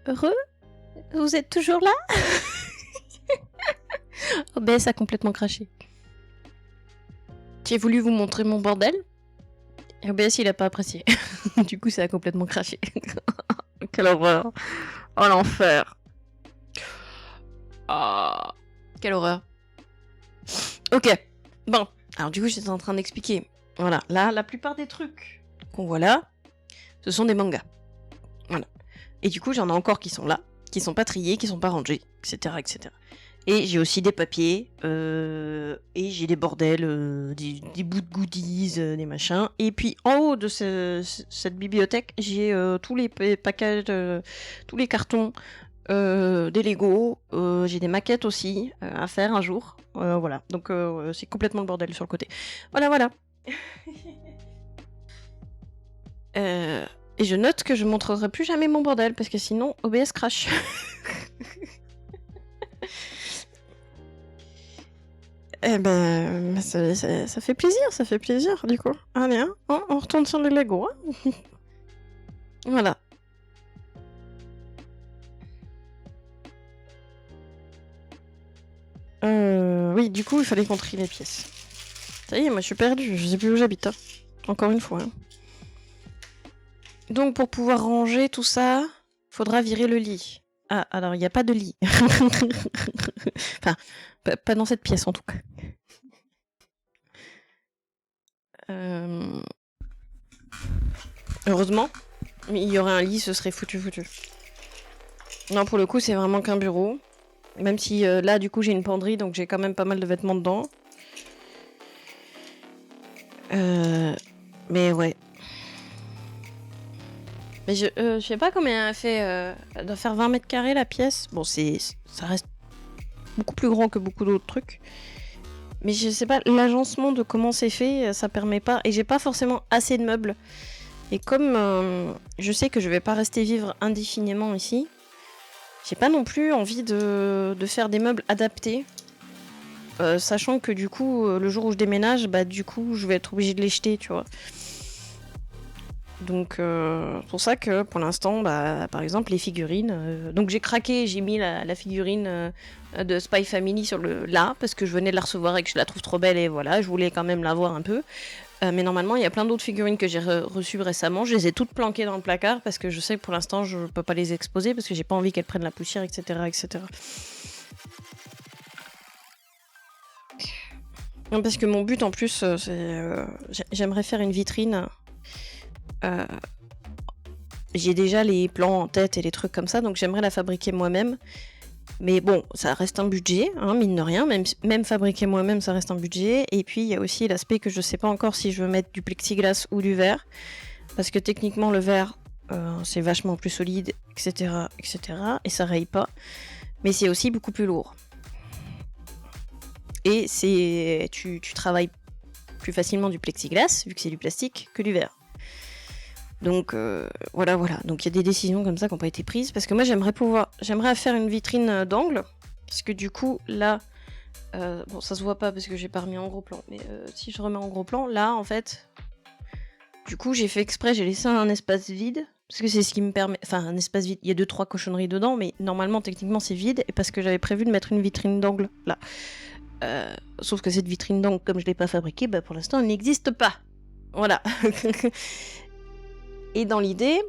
Heureux? Vous êtes toujours là? OBS a complètement craché. J'ai voulu vous montrer mon bordel. Et OBS il a pas apprécié. Du coup ça a complètement craché. Quelle horreur. Oh l'enfer. Ah, quelle horreur. Ok, bon. Alors du coup j'étais en train d'expliquer. Voilà, là la plupart des trucs qu'on voit là, ce sont des mangas. Voilà. Et du coup j'en ai encore qui sont là, qui sont pas triés, qui sont pas rangés, etc. etc. Et j'ai aussi des papiers, et j'ai des bordels, des bouts de goodies, des machins. Et puis en haut de cette bibliothèque, j'ai tous les packages, tous les cartons, des Lego, j'ai des maquettes aussi à faire un jour. Voilà, donc c'est complètement le bordel sur le côté. Voilà, voilà. Et je note que je montrerai plus jamais mon bordel parce que sinon OBS crash. Eh ben, ça fait plaisir du coup. Allez, hein, on retourne sur le Lego. Hein. Voilà. Oui, du coup, il fallait qu'on trie les pièces. Ça y est, moi je suis perdue, je sais plus où j'habite. Hein. Encore une fois. Hein. Donc, pour pouvoir ranger tout ça, faudra virer le lit. Ah, alors il n'y a pas de lit. Enfin, pas dans cette pièce en tout cas. Heureusement, mais il y aurait un lit, ce serait foutu. Non, pour le coup, c'est vraiment qu'un bureau. Même si là, du coup, j'ai une penderie, donc j'ai quand même pas mal de vêtements dedans. Mais ouais. Mais je sais pas combien elle fait. Elle doit faire 20 mètres carrés la pièce. Bon, ça reste beaucoup plus grand que beaucoup d'autres trucs. Mais je sais pas, l'agencement de comment c'est fait, ça permet pas. Et j'ai pas forcément assez de meubles. Et comme je sais que je vais pas rester vivre indéfiniment ici, j'ai pas non plus envie de faire des meubles adaptés. Sachant que du coup, le jour où je déménage, bah du coup, je vais être obligée de les jeter, tu vois. Donc, c'est pour ça que pour l'instant, bah, par exemple, les figurines. Donc, j'ai craqué, j'ai mis la figurine de Spy Family sur là, parce que je venais de la recevoir et que je la trouve trop belle, et voilà, je voulais quand même la voir un peu. Mais normalement, il y a plein d'autres figurines que j'ai reçues récemment. Je les ai toutes planquées dans le placard parce que je sais que pour l'instant, je peux pas les exposer parce que j'ai pas envie qu'elles prennent la poussière, etc., etc. Non, parce que mon but en plus, j'aimerais faire une vitrine. J'ai déjà les plans en tête et les trucs comme ça, donc j'aimerais la fabriquer moi-même. Mais bon, ça reste un budget, hein, mine de rien. Même fabriquer moi-même, ça reste un budget. Et puis, il y a aussi l'aspect que je sais pas encore si je veux mettre du plexiglas ou du verre. Parce que techniquement, le verre, c'est vachement plus solide, etc., etc. Et ça raye pas. Mais c'est aussi beaucoup plus lourd. Et tu travailles plus facilement du plexiglas, vu que c'est du plastique, que du verre. Donc voilà. Donc il y a des décisions comme ça qui n'ont pas été prises. Parce que moi j'aimerais faire une vitrine d'angle. Parce que du coup là, bon ça se voit pas parce que j'ai pas remis en gros plan. Mais si je remets en gros plan, là en fait, du coup j'ai fait exprès, j'ai laissé un espace vide. Parce que c'est ce qui me permet... Enfin un espace vide, il y a 2-3 cochonneries dedans. Mais normalement techniquement c'est vide. Et parce que j'avais prévu de mettre une vitrine d'angle là. Sauf que cette vitrine d'angle, comme je l'ai pas fabriquée, bah pour l'instant elle n'existe pas. Voilà. Et dans l'idée,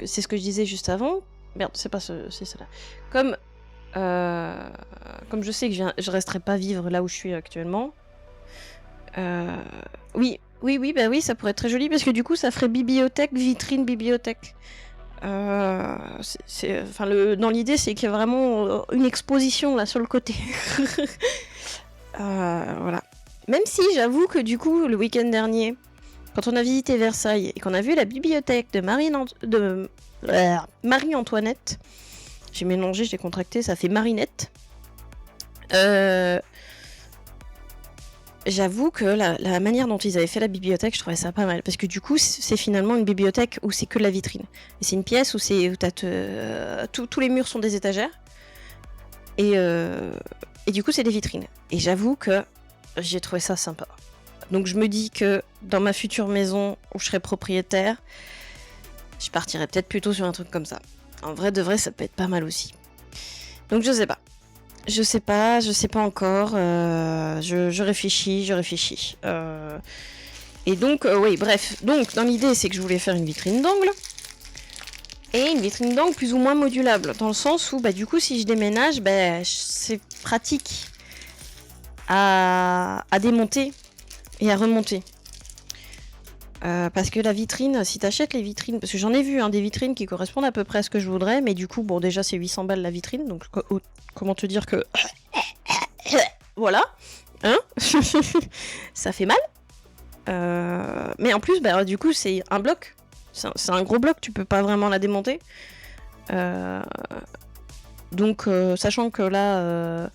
c'est ce que je disais juste avant. Merde, c'est pas c'est cela. Comme je sais que je resterai pas vivre là où je suis actuellement. Oui, bah oui, ça pourrait être très joli parce que du coup, ça ferait bibliothèque, vitrine, bibliothèque. Dans l'idée, c'est qu'il y a vraiment une exposition là sur le côté. Voilà. Même si j'avoue que du coup, le week-end dernier, quand on a visité Versailles et qu'on a vu la bibliothèque de Marie-Antoinette, j'ai mélangé, j'ai contracté, ça fait Marinette. J'avoue que la manière dont ils avaient fait la bibliothèque, je trouvais ça pas mal. Parce que du coup, c'est finalement une bibliothèque où c'est que de la vitrine. Et c'est une pièce où tous les murs sont des étagères. Et du coup, c'est des vitrines. Et j'avoue que j'ai trouvé ça sympa. Donc je me dis que dans ma future maison où je serai propriétaire, je partirai peut-être plutôt sur un truc comme ça. En vrai de vrai, ça peut être pas mal aussi. Donc je sais pas. Je sais pas encore. Je réfléchis. Et donc, oui, bref. Donc, dans l'idée, c'est que je voulais faire une vitrine d'angle. Et une vitrine d'angle plus ou moins modulable. Dans le sens où, bah, du coup, si je déménage, bah, c'est pratique à démonter et à remonter. Parce que la vitrine, si t'achètes les vitrines, parce que j'en ai vu des vitrines qui correspondent à peu près à ce que je voudrais, mais du coup, bon, déjà c'est 800 balles la vitrine, donc comment te dire que. Voilà, hein. Ça fait mal. Mais en plus, bah, du coup, c'est un bloc. C'est un gros bloc, tu peux pas vraiment la démonter. Donc, sachant que là,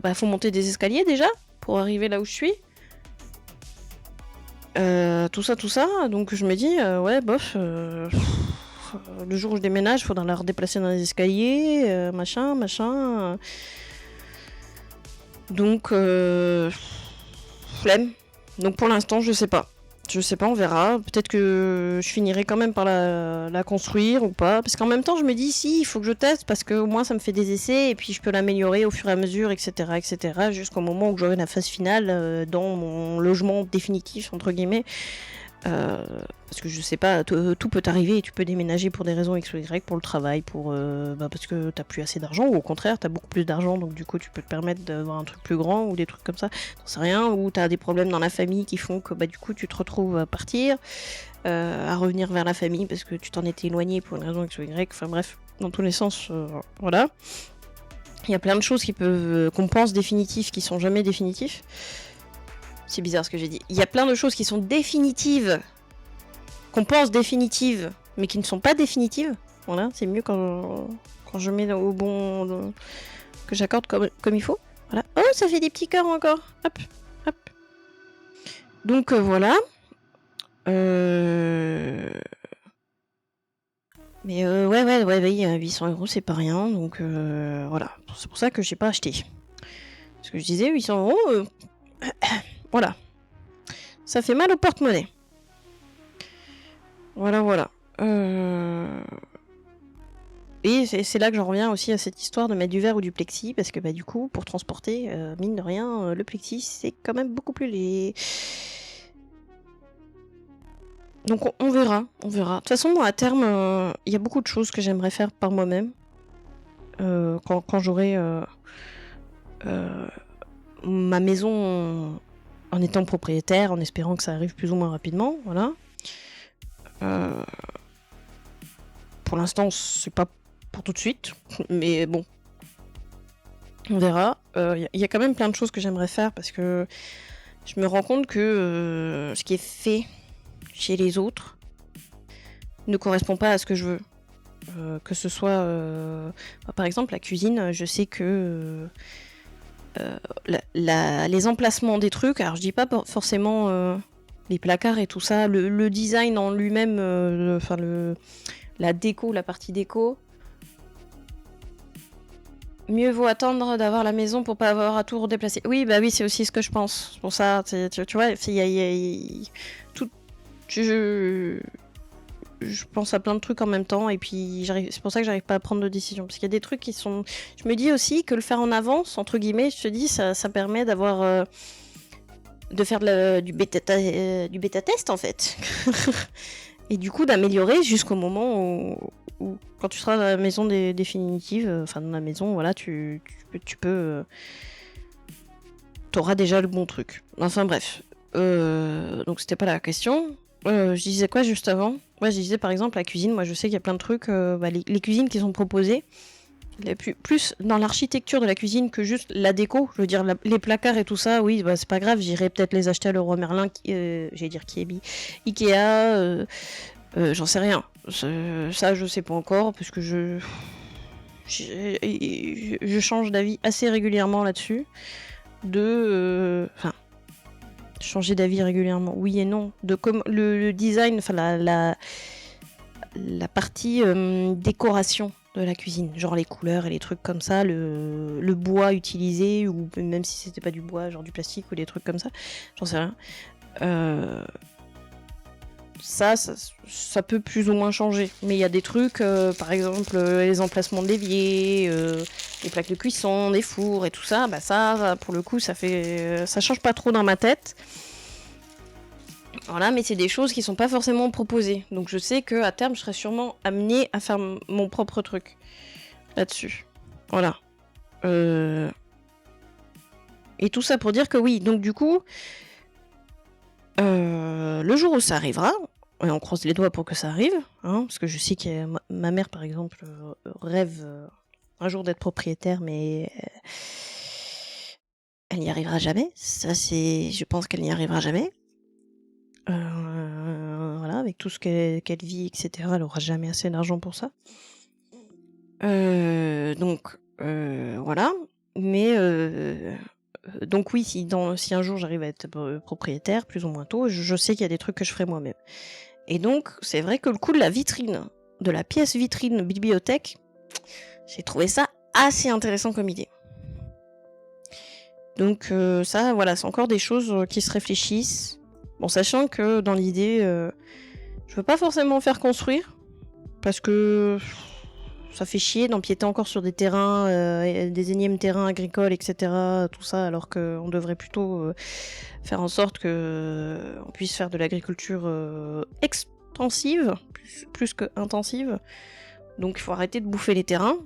bah, faut monter des escaliers déjà pour arriver là où je suis. Tout ça, donc je me dis, ouais, bof, le jour où je déménage, faudra la redéplacer dans les escaliers, machin. Donc, flemme. Donc pour l'instant, je sais pas. On verra. Peut-être que je finirai quand même par la construire ou pas. Parce qu'en même temps, je me dis, si, il faut que je teste, parce qu'au moins ça me fait des essais, et puis je peux l'améliorer au fur et à mesure, etc. jusqu'au moment où j'aurai la phase finale dans mon logement définitif, entre guillemets. Parce que je sais pas, tout peut arriver et tu peux déménager pour des raisons X ou Y, pour le travail, parce que t'as plus assez d'argent, ou au contraire, t'as beaucoup plus d'argent, donc du coup tu peux te permettre d'avoir un truc plus grand, ou des trucs comme ça, j'en sais rien, ou t'as des problèmes dans la famille qui font que du coup tu te retrouves à partir, à revenir vers la famille parce que tu t'en étais éloigné pour une raison X ou Y, enfin bref, dans tous les sens, voilà. Il y a plein de choses qu'on pense définitifs qui sont jamais définitifs. C'est bizarre ce que j'ai dit. Il y a plein de choses qui sont définitives, qu'on pense définitives, mais qui ne sont pas définitives. Voilà, c'est mieux quand je mets au bon... que j'accorde comme il faut. Voilà. Oh, ça fait des petits cœurs encore. Hop. Donc voilà. Mais ouais, 800 €, c'est pas rien. Donc voilà. C'est pour ça que j'ai pas acheté. Parce que je disais, 800 €... Voilà. Ça fait mal au porte-monnaie. Voilà. Et c'est là que j'en reviens aussi à cette histoire de mettre du verre ou du plexi, parce que du coup, pour transporter, mine de rien, le plexi, c'est quand même beaucoup plus léger. Donc on verra. De toute façon, moi, à terme, il y a beaucoup de choses que j'aimerais faire par moi-même. Quand j'aurai ma maison en étant propriétaire, en espérant que ça arrive plus ou moins rapidement, voilà. Pour l'instant, c'est pas pour tout de suite, mais bon, on verra. Y a quand même plein de choses que j'aimerais faire, parce que je me rends compte que ce qui est fait chez les autres ne correspond pas à ce que je veux. Que ce soit, par exemple, la cuisine, je sais que les emplacements des trucs, alors je dis pas forcément les placards et tout ça, le design en lui-même, la déco, la partie déco, mieux vaut attendre d'avoir la maison pour pas avoir à tout redéplacer. Oui, c'est aussi ce que je pense. C'est pour ça, tu vois, tout. Je pense à plein de trucs en même temps, et puis c'est pour ça que j'arrive pas à prendre de décision. Parce qu'il y a des trucs qui sont... Je me dis aussi que le faire en avance, entre guillemets, je te dis, ça permet d'avoir... de faire du bêta-test, en fait. Et du coup, d'améliorer jusqu'au moment où quand tu seras dans la maison définitive, enfin dans la maison, voilà, tu peux... T'auras déjà le bon truc. Enfin bref. Donc c'était pas la question. Je disais quoi juste avant? Ouais, je disais par exemple la cuisine. Moi je sais qu'il y a plein de trucs, les cuisines qui sont proposées, plus dans l'architecture de la cuisine que juste la déco. Je veux dire, les placards et tout ça, oui, c'est pas grave, j'irai peut-être les acheter à Leroy Merlin, j'allais dire Kiebi, Ikea, j'en sais rien. Ça je sais pas encore, parce que je change d'avis assez régulièrement là-dessus. Changer d'avis régulièrement, oui et non. Le design, enfin la partie décoration de la cuisine, genre les couleurs et les trucs comme ça, le bois utilisé, ou même si c'était pas du bois, genre du plastique ou des trucs comme ça, j'en sais rien. ça peut plus ou moins changer. Mais il y a des trucs, par exemple, les emplacements de l'évier, les plaques de cuisson, des fours et tout ça, bah ça, pour le coup, ça change pas trop dans ma tête. Voilà, mais c'est des choses qui sont pas forcément proposées. Donc je sais que à terme, je serai sûrement amenée à faire mon propre truc là-dessus. Voilà. Et tout ça pour dire que oui, donc du coup, le jour où ça arrivera, et on croise les doigts pour que ça arrive, hein, parce que je sais que ma mère, par exemple, rêve un jour d'être propriétaire, mais elle n'y arrivera jamais. Ça, je pense qu'elle n'y arrivera jamais. Voilà, avec tout ce qu'elle vit, etc., elle aura jamais assez d'argent pour ça. Donc, voilà. Mais, donc oui, si un jour j'arrive à être propriétaire, plus ou moins tôt, je sais qu'il y a des trucs que je ferai moi-même. Et donc, c'est vrai que le coup de la vitrine, de la pièce vitrine bibliothèque, j'ai trouvé ça assez intéressant comme idée. Donc ça, voilà, c'est encore des choses qui se réfléchissent. Bon, sachant que dans l'idée, je veux pas forcément faire construire, parce que ça fait chier d'empiéter encore sur des terrains, des énièmes terrains agricoles, etc. Tout ça, alors qu'on devrait plutôt faire en sorte que on puisse faire de l'agriculture extensive, plus que intensive. Donc il faut arrêter de bouffer les terrains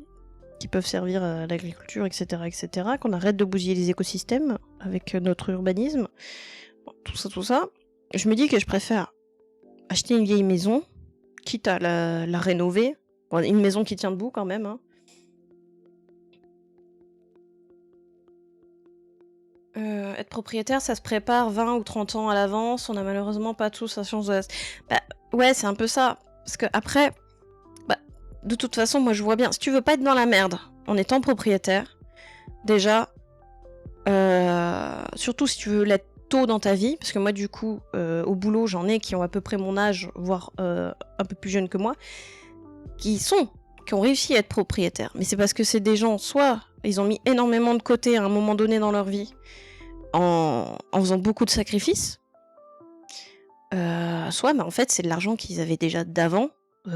qui peuvent servir à l'agriculture, etc., etc. Qu'on arrête de bousiller les écosystèmes avec notre urbanisme. Bon, tout ça. Je me dis que je préfère acheter une vieille maison, quitte à la rénover. Bon, une maison qui tient debout quand même, hein. Être propriétaire, ça se prépare 20 ou 30 ans à l'avance. On a malheureusement pas tous la chance de... Bah, ouais, c'est un peu ça. Parce que après, bah, de toute façon, moi je vois bien, si tu veux pas être dans la merde en étant propriétaire, déjà, surtout si tu veux l'être tôt dans ta vie, parce que moi du coup, au boulot, j'en ai qui ont à peu près mon âge, voire un peu plus jeunes que moi, qui ont réussi à être propriétaires. Mais c'est parce que c'est des gens, soit ils ont mis énormément de côté à un moment donné dans leur vie, en faisant beaucoup de sacrifices, soit en fait c'est de l'argent qu'ils avaient déjà d'avant,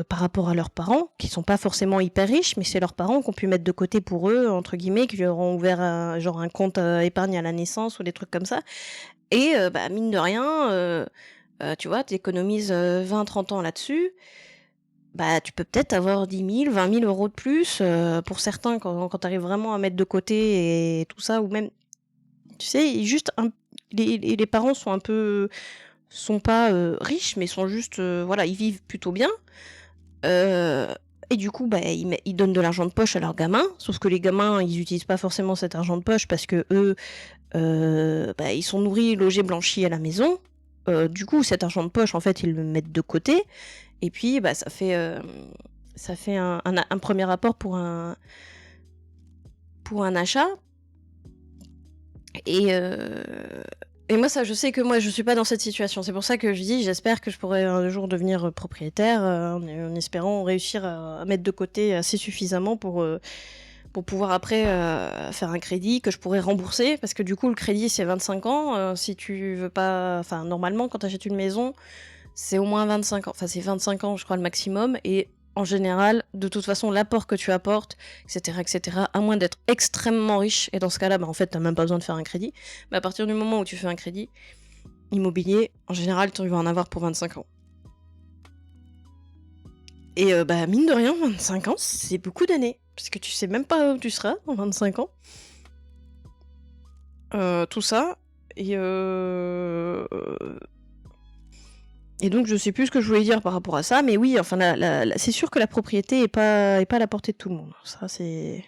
par rapport à leurs parents, qui sont pas forcément hyper riches, mais c'est leurs parents qui ont pu mettre de côté pour eux, entre guillemets, qui leur ont ouvert un compte épargne à la naissance ou des trucs comme ça. Et mine de rien, tu vois, t'économises 20-30 ans là-dessus, bah tu peux peut-être avoir 10 000, 20 000 euros de plus, pour certains, quand t'arrives vraiment à mettre de côté et tout ça, ou même, tu sais, juste les parents sont pas riches, mais sont juste, voilà, ils vivent plutôt bien. Et du coup, ils donnent de l'argent de poche à leurs gamins, sauf que les gamins, ils utilisent pas forcément cet argent de poche parce que eux, ils sont nourris, logés, blanchis à la maison. Du coup, cet argent de poche, en fait, ils le mettent de côté. Et puis, ça fait un premier apport pour un achat. Et moi, ça, je sais que moi, je suis pas dans cette situation. C'est pour ça que je dis, j'espère que je pourrai un jour devenir propriétaire, en espérant réussir à mettre de côté assez suffisamment pour pouvoir après faire un crédit que je pourrais rembourser. Parce que du coup, le crédit, c'est 25 ans. Si tu veux pas... Enfin, normalement, quand tu achètes une maison, c'est au moins 25 ans. Enfin, c'est 25 ans, je crois, le maximum. Et en général, de toute façon, l'apport que tu apportes, etc., à moins d'être extrêmement riche, et dans ce cas-là, en fait, t'as même pas besoin de faire un crédit, mais à partir du moment où tu fais un crédit immobilier, en général, tu vas en avoir pour 25 ans. Et mine de rien, 25 ans, c'est beaucoup d'années, parce que tu sais même pas où tu seras dans 25 ans. Tout ça, et donc je sais plus ce que je voulais dire par rapport à ça, mais oui, enfin c'est sûr que la propriété est pas à la portée de tout le monde. Ça c'est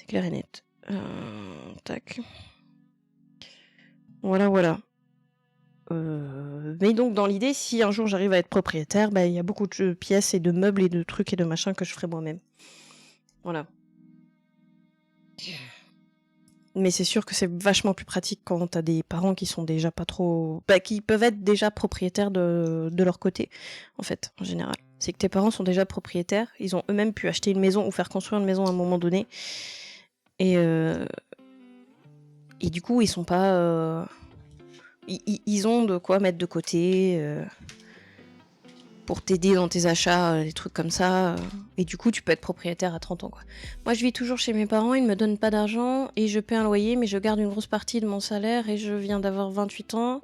clair et net. Tac. Voilà. Mais donc dans l'idée, si un jour j'arrive à être propriétaire, il y a beaucoup de pièces et de meubles et de trucs et de machins que je ferai moi-même. Voilà. Mais c'est sûr que c'est vachement plus pratique quand t'as des parents qui sont déjà pas trop... qui peuvent être déjà propriétaires de leur côté, en fait, en général. C'est que tes parents sont déjà propriétaires, ils ont eux-mêmes pu acheter une maison ou faire construire une maison à un moment donné. Et du coup, ils sont pas... Ils ont de quoi mettre de côté. pour t'aider dans tes achats, des trucs comme ça. Et du coup, tu peux être propriétaire à 30 ans, quoi. Moi, je vis toujours chez mes parents, ils me donnent pas d'argent et je paie un loyer, mais je garde une grosse partie de mon salaire et je viens d'avoir 28 ans.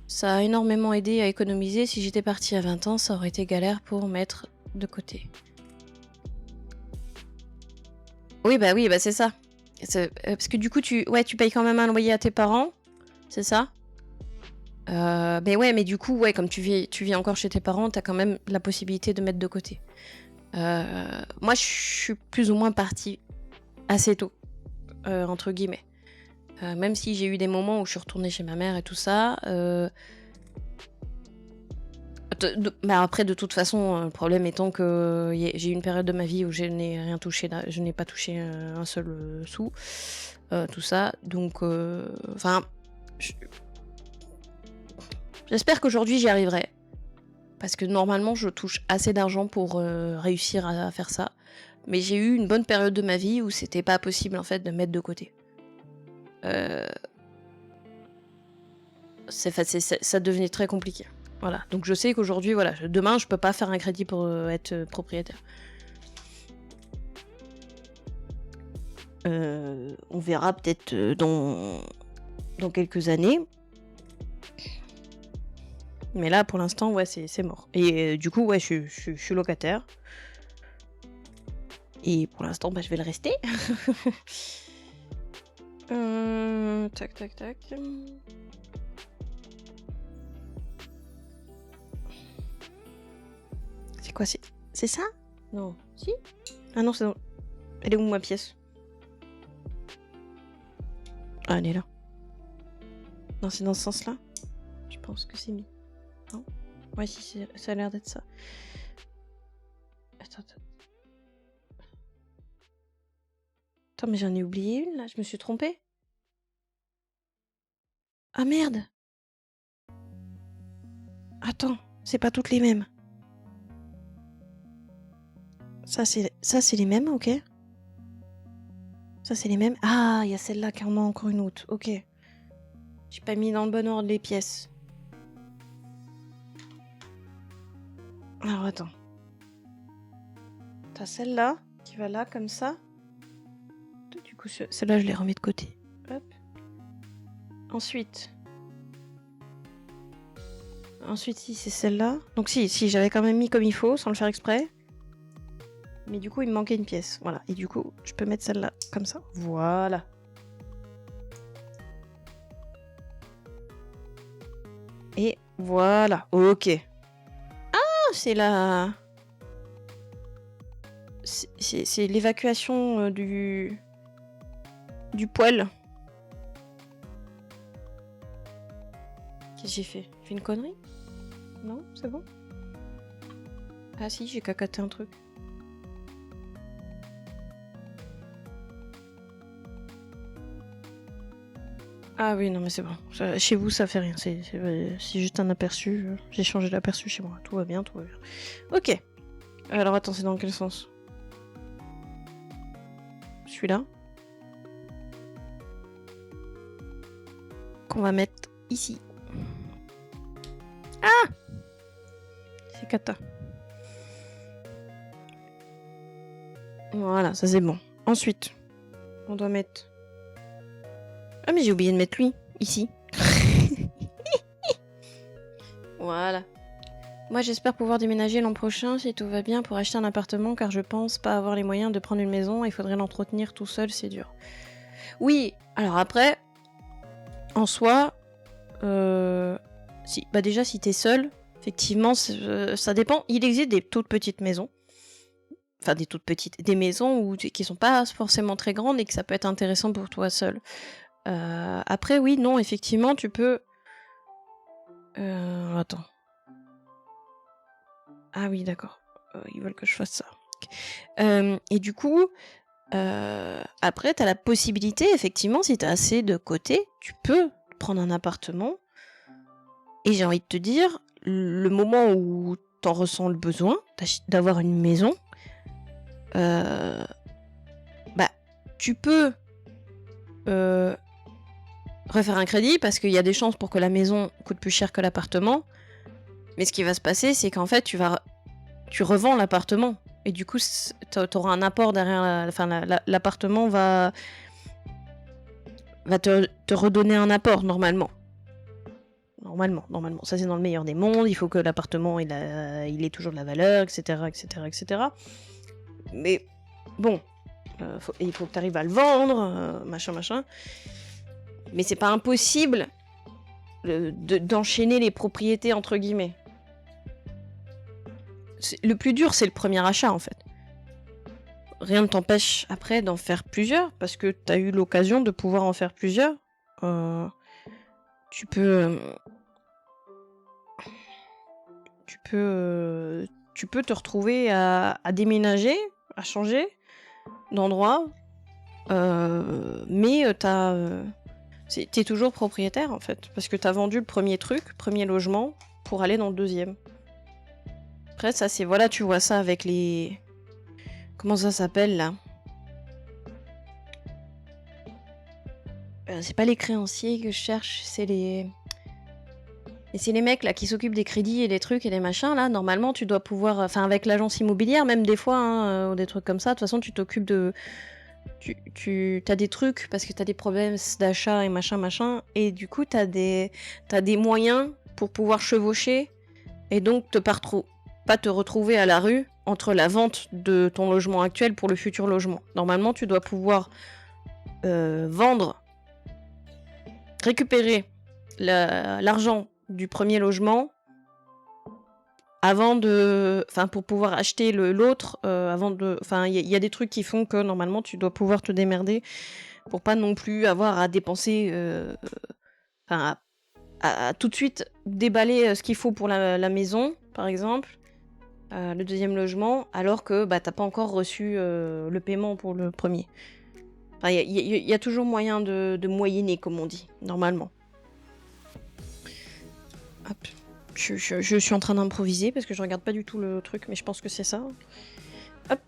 Ça a énormément aidé à économiser. Si j'étais partie à 20 ans, ça aurait été galère pour mettre de côté. Oui, bah c'est ça. Parce que du coup, tu payes quand même un loyer à tes parents, c'est ça? Mais ouais, mais du coup, ouais, comme tu vis encore chez tes parents, t'as quand même la possibilité de mettre de côté. Moi, je suis plus ou moins partie assez tôt, entre guillemets. Même si j'ai eu des moments où je suis retournée chez ma mère et tout ça. Mais après, de toute façon, le problème étant que j'ai eu une période de ma vie où je n'ai rien touché, je n'ai pas touché un seul sou, tout ça. Donc, enfin, j'espère qu'aujourd'hui j'y arriverai. Parce que normalement, je touche assez d'argent pour réussir à faire ça. Mais j'ai eu une bonne période de ma vie où c'était pas possible en fait de mettre de côté. Ça devenait très compliqué. Voilà. Donc je sais qu'aujourd'hui, voilà, demain, je peux pas faire un crédit pour être propriétaire. On verra peut-être dans quelques années. Mais là, pour l'instant, ouais, c'est mort. Et du coup, ouais, je suis locataire. Et pour l'instant, bah, je vais le rester. Tac, tac, tac. C'est quoi, c'est ça? Non. Si? Ah non, c'est dans... Elle est où ma pièce? Ah, elle est là. Non, c'est dans ce sens-là? Je pense que c'est mis. Non? Ouais, si, ça a l'air d'être ça. Attends. Attends, mais j'en ai oublié une, là. Je me suis trompée. Ah, merde! Attends, c'est pas toutes les mêmes. Ça, c'est les mêmes, ok. Ça, c'est les mêmes. Ah, il y a celle-là qui en a encore une autre. Ok. J'ai pas mis dans le bon ordre les pièces. Alors, attends. T'as celle-là qui va là, comme ça. Du coup, celle-là, je les remets de côté. Hop. Ensuite, si, c'est celle-là. Donc si, j'avais quand même mis comme il faut, sans le faire exprès. Mais du coup, il me manquait une pièce. Voilà. Et du coup, je peux mettre celle-là, comme ça. Voilà. Et voilà. Ok. Ah, c'est la... C'est l'évacuation du poêle. Qu'est-ce que j'ai fait? J'ai fait une connerie? Non, c'est bon? Ah si, j'ai cacaté un truc. Ah oui, non mais c'est bon. Chez vous, ça fait rien. C'est juste un aperçu. J'ai changé d'aperçu chez moi. Tout va bien, tout va bien. Ok. Alors attends, c'est dans quel sens? Celui-là. Qu'on va mettre ici. Ah! C'est cata. Voilà, ça c'est bon. Ensuite, on doit mettre... Ah mais j'ai oublié de mettre lui, ici. Voilà. Moi j'espère pouvoir déménager l'an prochain si tout va bien pour acheter un appartement car je pense pas avoir les moyens de prendre une maison et il faudrait l'entretenir tout seul, c'est dur. Oui, alors après, en soi, déjà si t'es seul, effectivement ça dépend. Il existe des toutes petites maisons. Enfin des toutes petites, des maisons qui sont pas forcément très grandes et que ça peut être intéressant pour toi seul. Après oui, non, effectivement tu peux... Attends. Ah oui, d'accord. Ils veulent que je fasse ça. Okay. Et du coup, après, t'as la possibilité, effectivement, si t'as assez de côté, tu peux prendre un appartement. Et j'ai envie de te dire, le moment où t'en ressens le besoin d'avoir une maison, tu peux refaire un crédit parce qu'il y a des chances pour que la maison coûte plus cher que l'appartement. Mais ce qui va se passer, c'est qu'en fait, tu revends l'appartement. Et du coup, t'auras un apport derrière. L'appartement va te redonner un apport normalement. Normalement. Ça, c'est dans le meilleur des mondes. Il faut que l'appartement il ait toujours de la valeur, etc. etc. Mais bon, il faut que tu arrives à le vendre, machin. Mais c'est pas impossible d'enchaîner les propriétés, entre guillemets. Le plus dur, c'est le premier achat, en fait. Rien ne t'empêche après d'en faire plusieurs, parce que tu as eu l'occasion de pouvoir en faire plusieurs. Tu peux te retrouver à déménager, à changer d'endroit, mais t'es toujours propriétaire, en fait, parce que t'as vendu le premier logement, pour aller dans le deuxième. Après, ça, c'est... Voilà, tu vois ça avec les... Comment ça s'appelle, là? C'est pas les créanciers que je cherche, c'est les... Et c'est les mecs, là, qui s'occupent des crédits et des trucs et des machins, là. Normalement, tu dois pouvoir... Enfin, avec l'agence immobilière, même des fois, hein, ou des trucs comme ça. De toute façon, tu t'occupes de... T'as des trucs, parce que t'as des problèmes d'achat et machin. Et du coup, t'as des moyens pour pouvoir chevaucher. Et donc, pas te retrouver à la rue entre la vente de ton logement actuel pour le futur logement. Normalement, tu dois pouvoir vendre, récupérer l'argent du premier logement avant de... Enfin, pour pouvoir acheter l'autre, avant de... Enfin, il y a des trucs qui font que, normalement, tu dois pouvoir te démerder pour pas non plus avoir à dépenser... Enfin, à tout de suite déballer ce qu'il faut pour la maison, par exemple, le deuxième logement, alors que t'as pas encore reçu le paiement pour le premier. Enfin, il y a toujours moyen de moyenner, comme on dit, normalement. Hop. Je suis en train d'improviser parce que je regarde pas du tout le truc, mais je pense que c'est ça. Hop.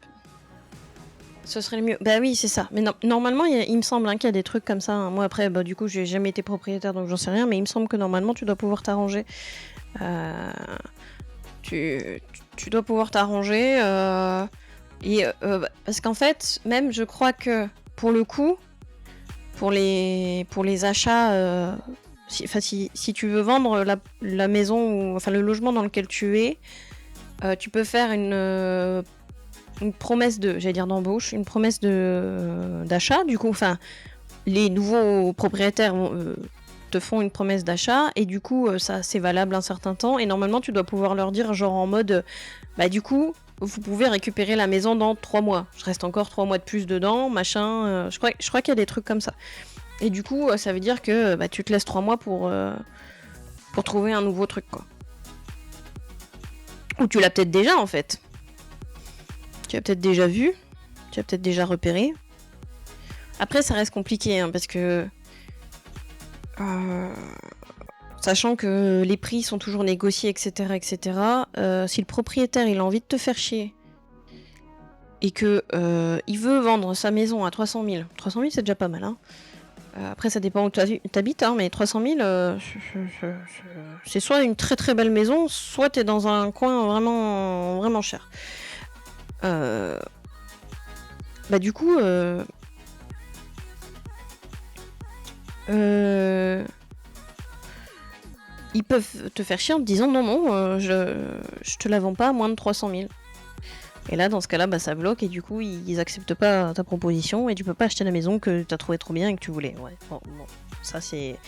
Ce serait le mieux. Bah oui, c'est ça. Mais normalement, il me semble qu'il y a des trucs comme ça. Hein. Moi, après, du coup, j'ai jamais été propriétaire, donc j'en sais rien, mais il me semble que normalement, tu dois pouvoir t'arranger. Tu dois pouvoir t'arranger. Parce qu'en fait, même, je crois que, pour le coup, pour les achats... Si tu veux vendre la maison, enfin le logement dans lequel tu es, tu peux faire une promesse d'embauche, une promesse d'achat. Du coup, enfin, les nouveaux propriétaires te font une promesse d'achat et du coup, ça c'est valable un certain temps. Et normalement, tu dois pouvoir leur dire genre en mode, du coup, vous pouvez récupérer la maison dans 3 mois. Je reste encore 3 mois de plus dedans, machin. Je crois qu'il y a des trucs comme ça. Et du coup, ça veut dire que tu te laisses 3 mois pour trouver un nouveau truc, quoi. Ou tu l'as peut-être déjà, en fait. Tu l'as peut-être déjà vu. Tu l'as peut-être déjà repéré. Après, ça reste compliqué, hein, parce que... sachant que les prix sont toujours négociés, etc., si le propriétaire, il a envie de te faire chier, et que il veut vendre sa maison à 300 000... 300 000, c'est déjà pas mal, hein. Après, ça dépend où t'habites, hein, mais 300 000, c'est soit une très très belle maison, soit t'es dans un coin vraiment, vraiment cher. Du coup, ils peuvent te faire chier en te disant non, je te la vends pas à moins de 300 000. Et là, dans ce cas-là, ça bloque et du coup, ils acceptent pas ta proposition et tu peux pas acheter la maison que t'as trouvé trop bien et que tu voulais. Ouais, bon, ça c'est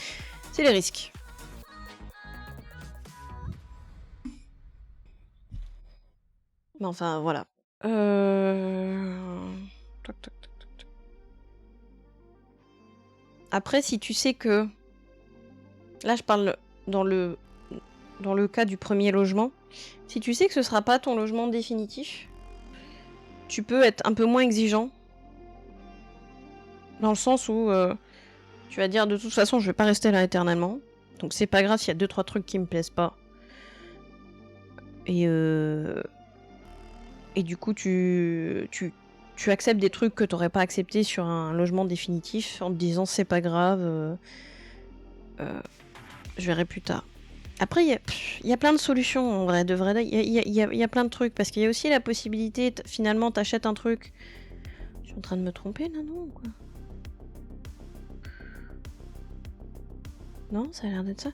les risques. Mais enfin, voilà. Après, si tu sais que... Là, je parle dans le cas du premier logement. Si tu sais que ce sera pas ton logement définitif, tu peux être un peu moins exigeant. Dans le sens où tu vas dire de toute façon je vais pas rester là éternellement. Donc c'est pas grave s'il y a 2-3 trucs qui me plaisent pas. Et du coup tu acceptes des trucs que t'aurais pas accepté sur un logement définitif en te disant c'est pas grave, je verrai plus tard. Après, il y a plein de solutions, en vrai, de vrai. Il y a plein de trucs, parce qu'il y a aussi la possibilité, finalement, t'achètes un truc... Je suis en train de me tromper, là, non, quoi? Non, ça a l'air d'être ça.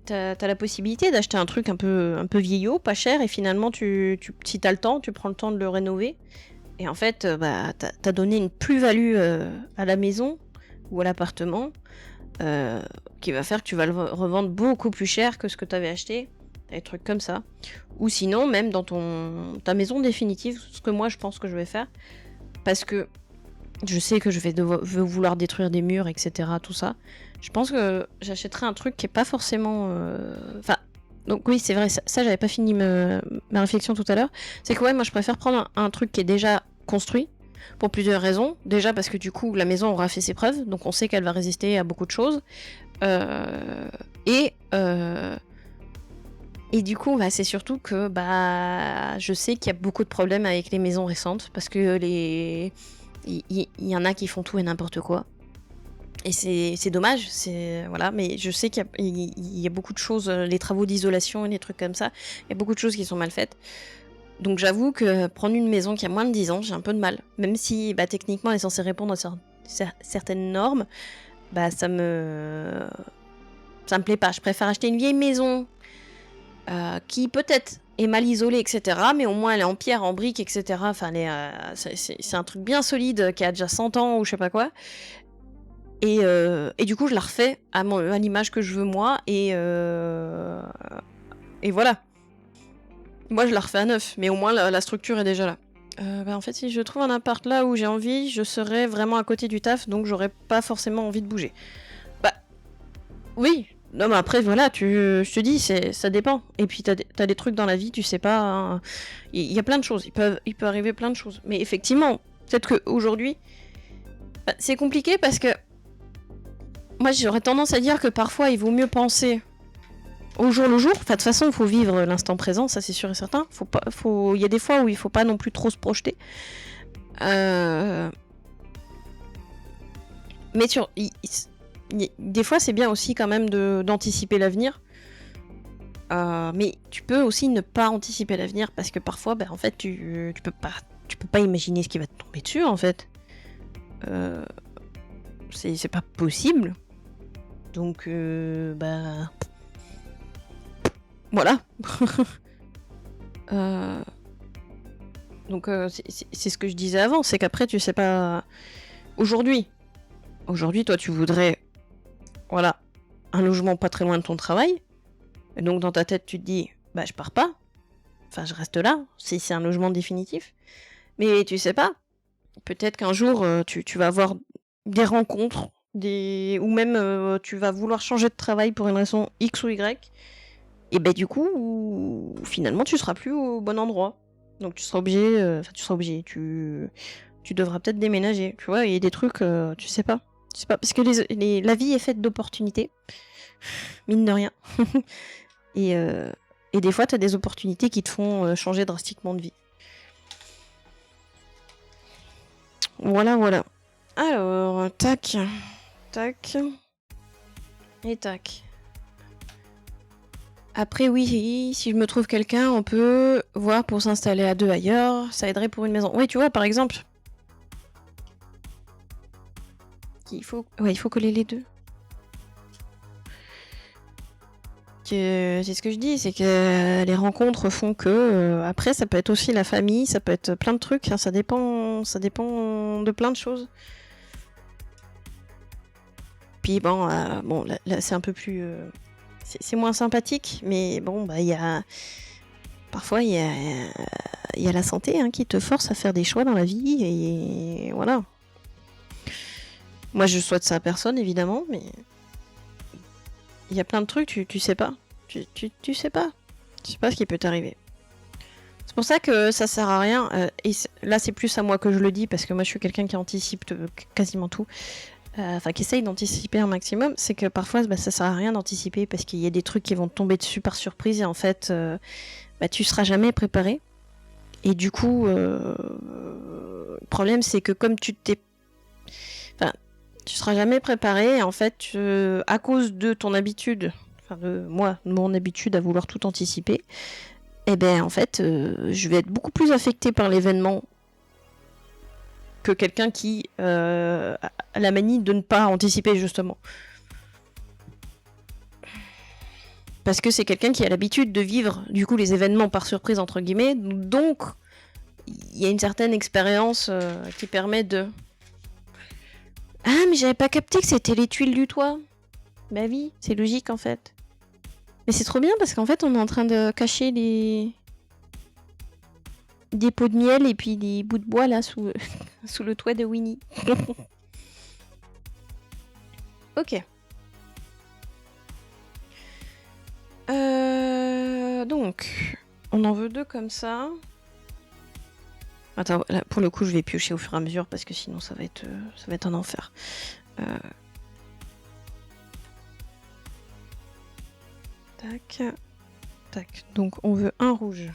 T'as la possibilité d'acheter un truc un peu vieillot, pas cher, et finalement, si t'as le temps, tu prends le temps de le rénover. Et en fait, bah, t'as donné une plus-value à la maison ou à l'appartement qui va faire que tu vas le revendre beaucoup plus cher que ce que t'avais acheté. Des trucs comme ça. Ou sinon, même dans ta maison définitive, ce que moi je pense que je vais faire, parce que je sais que je vais vouloir détruire des murs, etc. Tout ça. Je pense que j'achèterai un truc qui est pas forcément... Enfin, donc oui, c'est vrai, ça j'avais pas fini ma réflexion tout à l'heure. C'est que ouais, moi je préfère prendre un truc qui est déjà construit, pour plusieurs raisons. Déjà parce que du coup, la maison aura fait ses preuves, donc on sait qu'elle va résister à beaucoup de choses. Et du coup, bah, c'est surtout que bah, je sais qu'il y a beaucoup de problèmes avec les maisons récentes, parce que il y en a qui font tout et n'importe quoi. Et c'est dommage, voilà, mais je sais qu'il y a beaucoup de choses, les travaux d'isolation et des trucs comme ça, il y a beaucoup de choses qui sont mal faites. Donc j'avoue que prendre une maison qui a moins de 10 ans, j'ai un peu de mal. Même si bah, techniquement elle est censée répondre à certaines normes, bah ça me plaît pas. Je préfère acheter une vieille maison qui peut-être est mal isolée, etc. Mais au moins elle est en pierre, en briques, etc. Enfin, c'est un truc bien solide qui a déjà 100 ans ou je sais pas quoi. Et du coup je la refais à l'image que je veux moi et voilà. Moi, je la refais à neuf, mais au moins la structure est déjà là. Bah, en fait, si je trouve un appart là où j'ai envie, je serais vraiment à côté du taf, donc j'aurais pas forcément envie de bouger. Bah, oui. Non, mais après, voilà, je te dis, ça dépend. Et puis, t'as des trucs dans la vie, tu sais pas. Hein. Il y a plein de choses. Il peut arriver plein de choses. Mais effectivement, peut-être qu'aujourd'hui, bah, c'est compliqué parce que moi, j'aurais tendance à dire que parfois, il vaut mieux penser au jour le jour. Enfin, de toute façon, il faut vivre l'instant présent, ça c'est sûr et certain. Il y a des fois où il faut pas non plus trop se projeter. Mais des fois, c'est bien aussi quand même d'anticiper l'avenir. Mais tu peux aussi ne pas anticiper l'avenir parce que parfois, bah, en fait, tu peux pas imaginer ce qui va te tomber dessus, en fait. C'est pas possible. Donc, bah... Voilà. Donc c'est ce que je disais avant, c'est qu'après tu sais pas... Aujourd'hui, toi tu voudrais, voilà, un logement pas très loin de ton travail, et donc dans ta tête tu te dis, bah je pars pas, enfin je reste là, si c'est un logement définitif, mais tu sais pas, peut-être qu'un jour tu vas avoir des rencontres, ou même tu vas vouloir changer de travail pour une raison X ou Y, et ben du coup, finalement, tu seras plus au bon endroit. Donc tu seras obligé, tu devras peut-être déménager. Tu vois, il y a des trucs, tu sais pas. Parce que la vie est faite d'opportunités, mine de rien. et des fois, tu as des opportunités qui te font changer drastiquement de vie. Voilà. Alors, tac, et tac. Après, oui, si je me trouve quelqu'un, on peut voir pour s'installer à deux ailleurs. Ça aiderait pour une maison. Oui, tu vois, par exemple. Il faut coller les deux. C'est ce que je dis, c'est que les rencontres font que... après, ça peut être aussi la famille, ça peut être plein de trucs. Hein, ça dépend de plein de choses. Puis bon, là c'est un peu plus... c'est moins sympathique, mais bon, bah il y a... Parfois, il y a la santé hein, qui te force à faire des choix dans la vie, et voilà. Moi, je souhaite ça à personne, évidemment, mais... Il y a plein de trucs, tu sais pas. Tu sais pas. Tu sais pas ce qui peut t'arriver. C'est pour ça que ça sert à rien, et là c'est plus à moi que je le dis, parce que moi je suis quelqu'un qui anticipe quasiment tout. Enfin, qui essaye d'anticiper un maximum, c'est que parfois ça sert à rien d'anticiper parce qu'il y a des trucs qui vont te tomber dessus par surprise et en fait tu seras jamais préparé. Et du coup, le problème c'est que comme tu seras jamais préparé et en fait à cause de ton habitude, enfin de moi, de mon habitude à vouloir tout anticiper, eh ben en fait, je vais être beaucoup plus affectée par l'événement que quelqu'un qui a la manie de ne pas anticiper justement. Parce que c'est quelqu'un qui a l'habitude de vivre du coup les événements par surprise entre guillemets, donc il y a une certaine expérience qui permet de... Ah mais j'avais pas capté que c'était les tuiles du toit. Bah oui, c'est logique en fait. Mais c'est trop bien parce qu'en fait on est en train de cacher des pots de miel et puis des bouts de bois là sous, sous le toit de Winnie. Ok. Donc, on en veut 2 comme ça. Attends, là, pour le coup, je vais piocher au fur et à mesure parce que sinon ça va être un enfer. Tac, tac. Donc, on veut un rouge.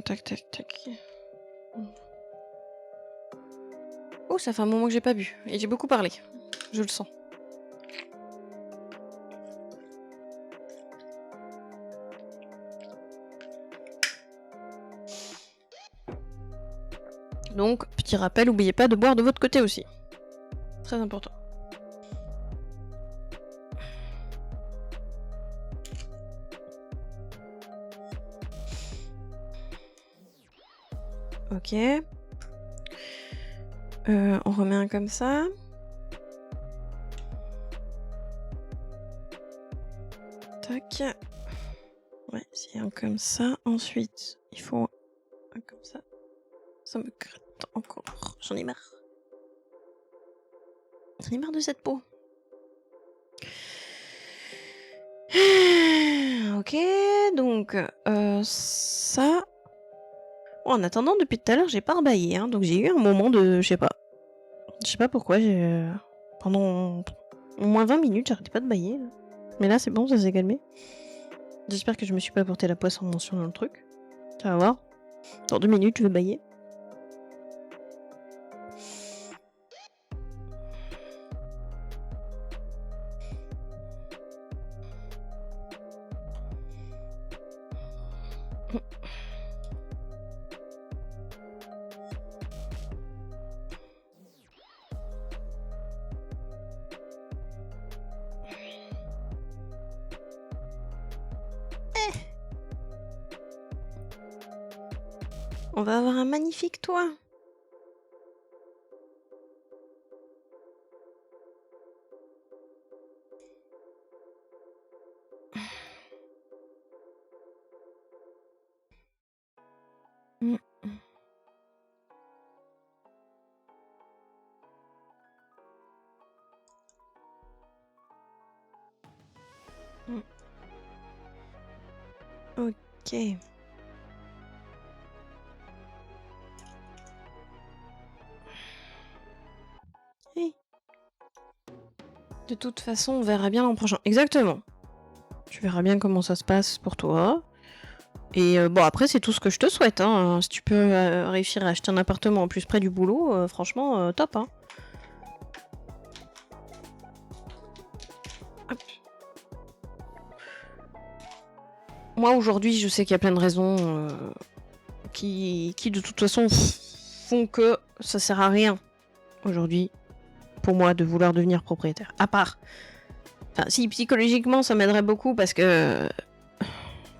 Tac, tac, tac. Oh, ça fait un moment que j'ai pas bu. Et j'ai beaucoup parlé. Je le sens. Donc, petit rappel, n'oubliez pas de boire de votre côté aussi. Très important. Ok. On remet un comme ça. Tac. Ouais, c'est un comme ça. Ensuite, il faut un comme ça. Ça me gratte encore. J'en ai marre. J'en ai marre de cette peau. Ok, donc ça... Bon, en attendant, depuis tout à l'heure, j'ai pas rebaillé, hein, donc j'ai eu un moment de... Je sais pas pourquoi, j'ai... Pendant au moins 20 minutes, j'arrêtais pas de bailler. Là. Mais là, c'est bon, ça s'est calmé. J'espère que je me suis pas porté la poisse en mentionnant le truc. Ça va voir. Dans 2 minutes, je vais bailler. On va avoir un magnifique toit. Ok. Hey. De toute façon, on verra bien l'an prochain. Exactement. Tu verras bien comment ça se passe pour toi. Et bon, après, c'est tout ce que je te souhaite. Hein. Si tu peux réussir à acheter un appartement en plus près du boulot, franchement, top. Hein. Moi, aujourd'hui, je sais qu'il y a plein de raisons qui de toute façon, font que ça sert à rien, aujourd'hui, pour moi, de vouloir devenir propriétaire. À part... Enfin, si, psychologiquement, ça m'aiderait beaucoup, parce que...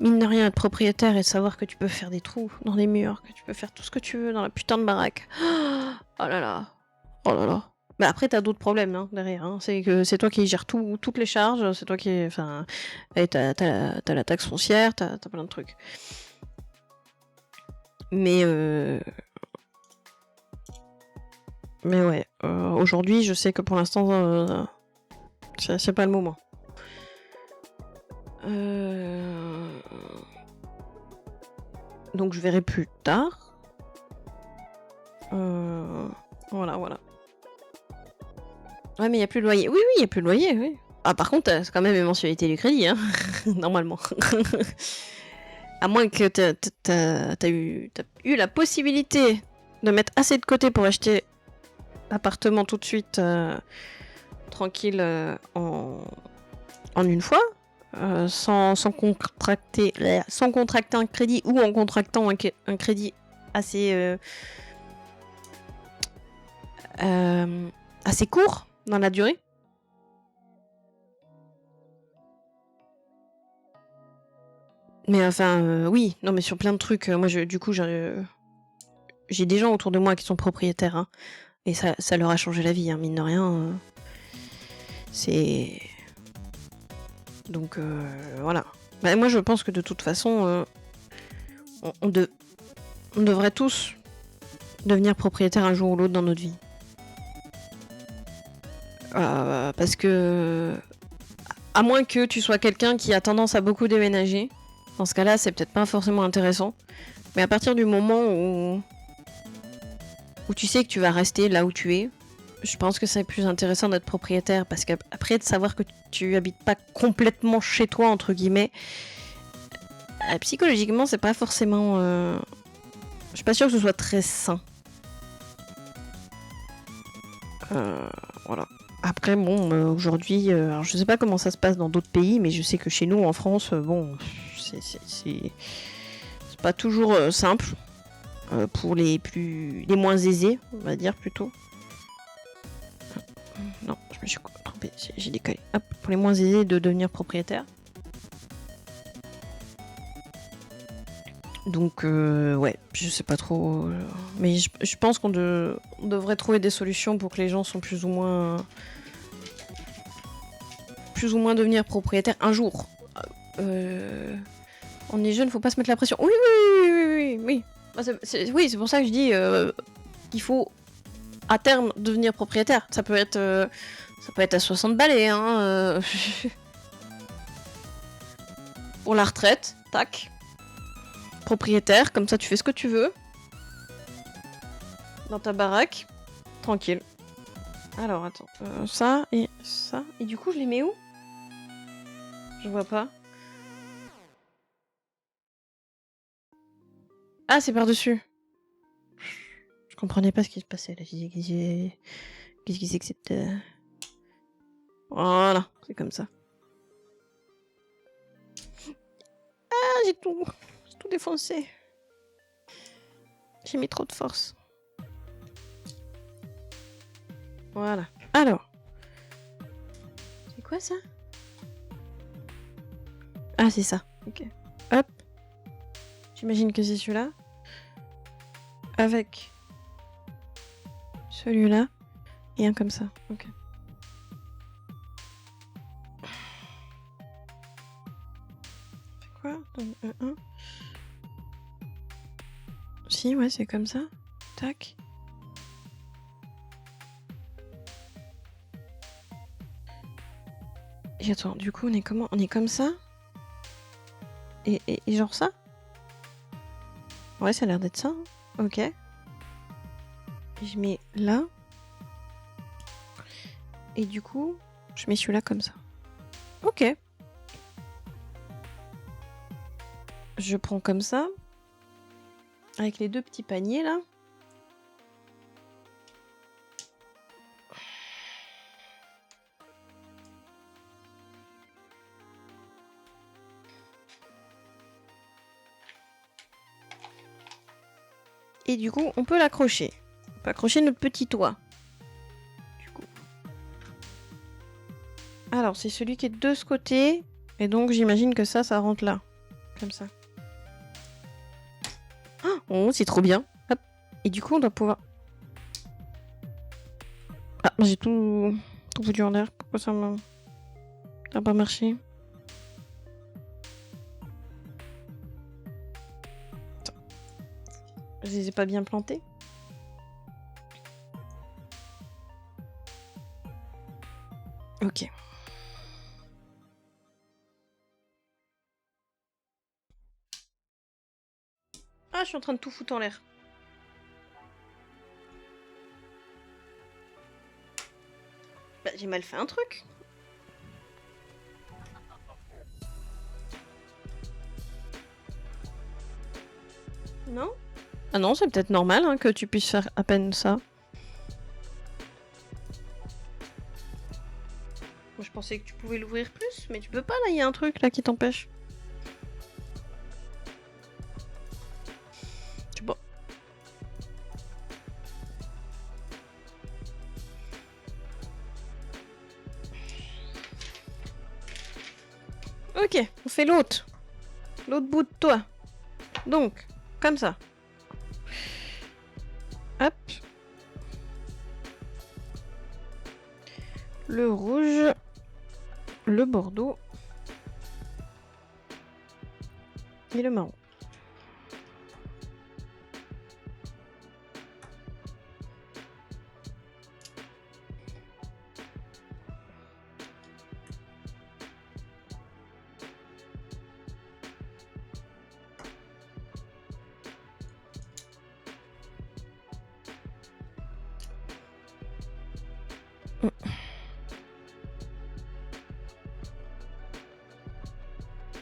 Mine de rien, être propriétaire et savoir que tu peux faire des trous dans les murs, que tu peux faire tout ce que tu veux dans la putain de baraque. Oh là là. Oh là là. Mais après, t'as d'autres problèmes hein, derrière. Hein. C'est que c'est toi qui gères toutes les charges, c'est toi qui... Enfin... Et t'as la taxe foncière, t'as plein de trucs. Mais ouais, aujourd'hui, je sais que pour l'instant, c'est pas le moment. Donc je verrai plus tard. Voilà, voilà. Ouais, mais il n'y a plus de loyer. Oui, oui, il n'y a plus de loyer, oui. Ah, par contre, c'est quand même les mensualités du crédit, hein, normalement. À moins que t'as eu la possibilité de mettre assez de côté pour acheter l'appartement tout de suite, tranquille, en une fois, sans contracter un crédit ou en contractant un crédit assez, assez court dans la durée. Mais enfin, oui, non, mais sur plein de trucs, moi, du coup, j'ai des gens autour de moi qui sont propriétaires, hein, et ça leur a changé la vie, hein, mine de rien. C'est... Donc, voilà. Bah, moi, je pense que de toute façon, on devrait tous devenir propriétaire un jour ou l'autre dans notre vie. Parce que... À moins que tu sois quelqu'un qui a tendance à beaucoup déménager, dans ce cas-là, c'est peut-être pas forcément intéressant. Mais à partir du moment où tu sais que tu vas rester là où tu es, je pense que c'est plus intéressant d'être propriétaire, parce qu'après, de savoir que tu habites pas complètement chez toi, entre guillemets, psychologiquement, c'est pas forcément... Je suis pas sûre que ce soit très sain. Voilà. Après, bon, aujourd'hui, alors je sais pas comment ça se passe dans d'autres pays, mais je sais que chez nous, en France, bon, c'est pas toujours simple. Pour les moins aisés, on va dire plutôt. Non, je me suis trompée, j'ai décalé. Hop, pour les moins aisés de devenir propriétaire. Donc, ouais, je sais pas trop. Mais je pense qu'on devrait trouver des solutions pour que les gens sont plus ou moins devenir propriétaires un jour. On est jeune, faut pas se mettre la pression. Oui, oui, oui, oui, oui. Oui, c'est pour ça que je dis qu'il faut à terme devenir propriétaire. Ça peut être à 60 balais, hein. Pour la retraite, tac. Propriétaire, comme ça tu fais ce que tu veux. Dans ta baraque, tranquille. Alors, attends. Ça et ça. Et du coup, je les mets où? Je vois pas. Ah, c'est par-dessus. Je comprenais pas ce qui se passait là. Qu'est-ce qui c'est que cette... Voilà, c'est comme ça. Ah, j'ai tout défoncé. J'ai mis trop de force. Voilà. Alors. C'est quoi ça? Ah, c'est ça. Ok. Hop. J'imagine que c'est celui-là. Avec celui-là. Et un comme ça. Ok. C'est quoi? Un. Si, ouais, c'est comme ça. Tac. Et attends, du coup, on est comment? On est comme ça? Et genre ça? Ouais, ça a l'air d'être ça. Hein. Ok. Je mets là. Et du coup, je mets celui-là comme ça. Ok. Je prends comme ça. Avec les deux petits paniers là. Et du coup, on peut l'accrocher. On peut accrocher notre petit toit. Du coup. Alors, c'est celui qui est de ce côté. Et donc, j'imagine que ça rentre là. Comme ça. Oh, c'est trop bien. Hop. Et du coup, on doit pouvoir... Ah, j'ai tout foutu en l'air. Pourquoi ça n'a pas marché? Attends. Je les ai pas bien plantés. Ok. Ah, je suis en train de tout foutre en l'air. Bah, j'ai mal fait un truc. Non? Ah non, c'est peut-être normal hein, que tu puisses faire à peine ça. Moi, je pensais que tu pouvais l'ouvrir plus, mais tu peux pas là, il y a un truc là qui t'empêche. Tu vois. Ok, on fait l'autre. L'autre bout de toi. Donc, comme ça. Hop. Le rouge. Le bordeaux. Et le marron.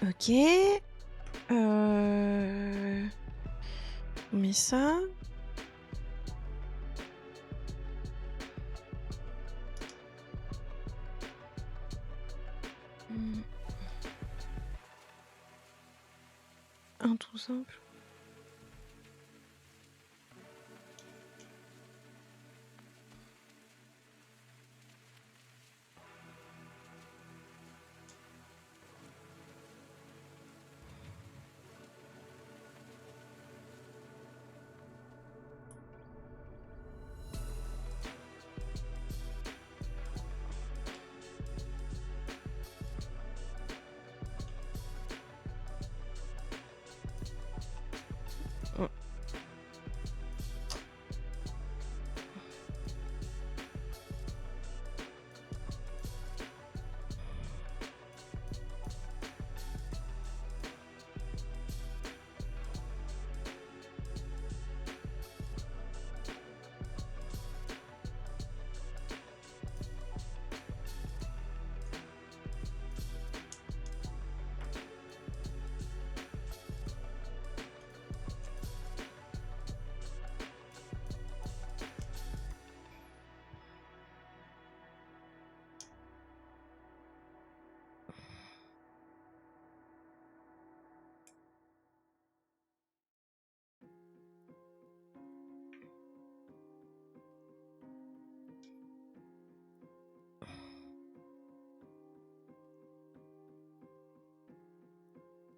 Ok. On met ça. Un tout simple.